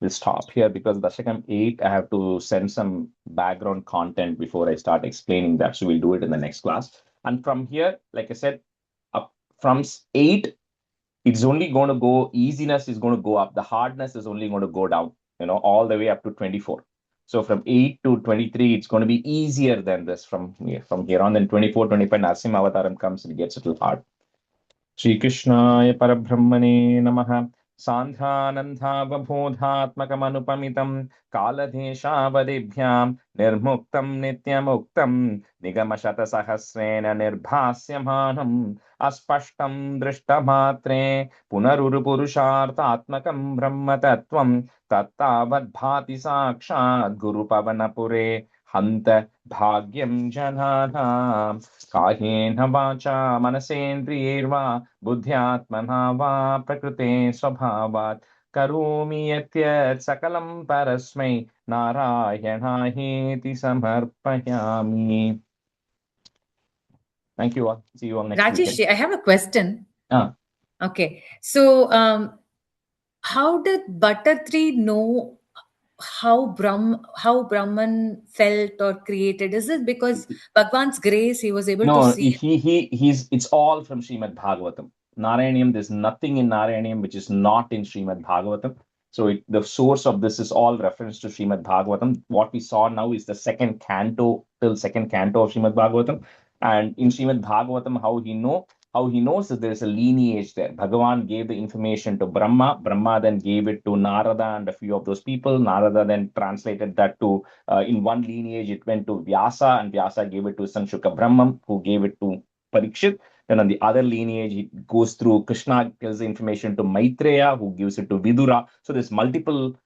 We'll stop here because Dashakam 8, I have to send some background content before I start explaining that. So we'll do it in the next class. And from here, like I said, up from 8, it's only going to go, easiness is going to go up. The hardness is only going to go down, all the way up to 24. So from 8 to 23, it's going to be easier than this from here on. Then 24, 25, Narsimha Avataram comes and it gets a little hard. श्रीकृष्णाय परब्रह्मणे नमः सान्ध्यानन्दावबोधात्मकमनुपमितं कालदेशावदिभ्यां निर्मुक्तं नित्यमुक्तं निगमशतसहस्रेण निर्भास्यमानम् अस्पष्टं दृष्टमात्रे पुनरुरुपुरुषार्थात्मकं ब्रह्मतत्त्वं तत्तावद्भाति साक्षात् गुरुपवनपुरे हन्त भाग्यं जनानां कायेन वाचा मनसेन्द्रियैर्वा बुद्ध्यात्मना वा प्रकृते स्वभावात् करोमि यत् सकलं परस्मै नारायणायेति समर्पयामि. Thank you all. See you all next week. Rajesh, I have a question. Okay. So, how did Bhattatree know how Brahman felt or created? Is it because Bhagwan's grace he was able to see? It's all from Srimad Bhagavatam. Narayaneeyam, there's nothing in Narayaneeyam which is not in Srimad Bhagavatam. So the source of this is all reference to Srimad Bhagavatam. What we saw now is the second canto of Srimad Bhagavatam. And in Srimad Bhagavatam, how he knows that there is a lineage there. Bhagavan gave the information to Brahma. Brahma then gave it to Narada and a few of those people. Narada then translated that to, in one lineage, it went to Vyasa, and Vyasa gave it to Sanshuka Brahman, who gave it to Parikshit. Then on the other lineage, it goes through Krishna, gives the information to Maitreya, who gives it to Vidura. So there's multiple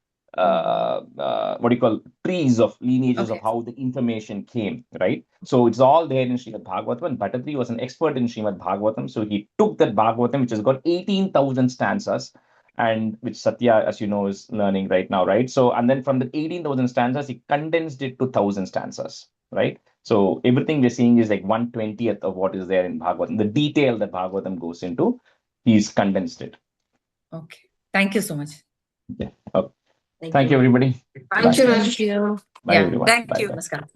trees of lineages of how the information came, right? So it's all there in Srimad Bhagavatam, and Bhattatree was an expert in Srimad Bhagavatam. So he took that Bhagavatam, which has got 18,000 stanzas, and which Satya, as you know, is learning right now, right? So, and then from the 18,000 stanzas, he condensed it to 1,000 stanzas, right? So everything we're seeing is like 1/20th of what is there in Bhagavatam. The detail that Bhagavatam goes into, he's condensed it. Okay. Thank you so much. Yeah. Okay. Thank you, everybody. Thank you. Bye, everyone. Thank Bye, you. bye. Namaskar.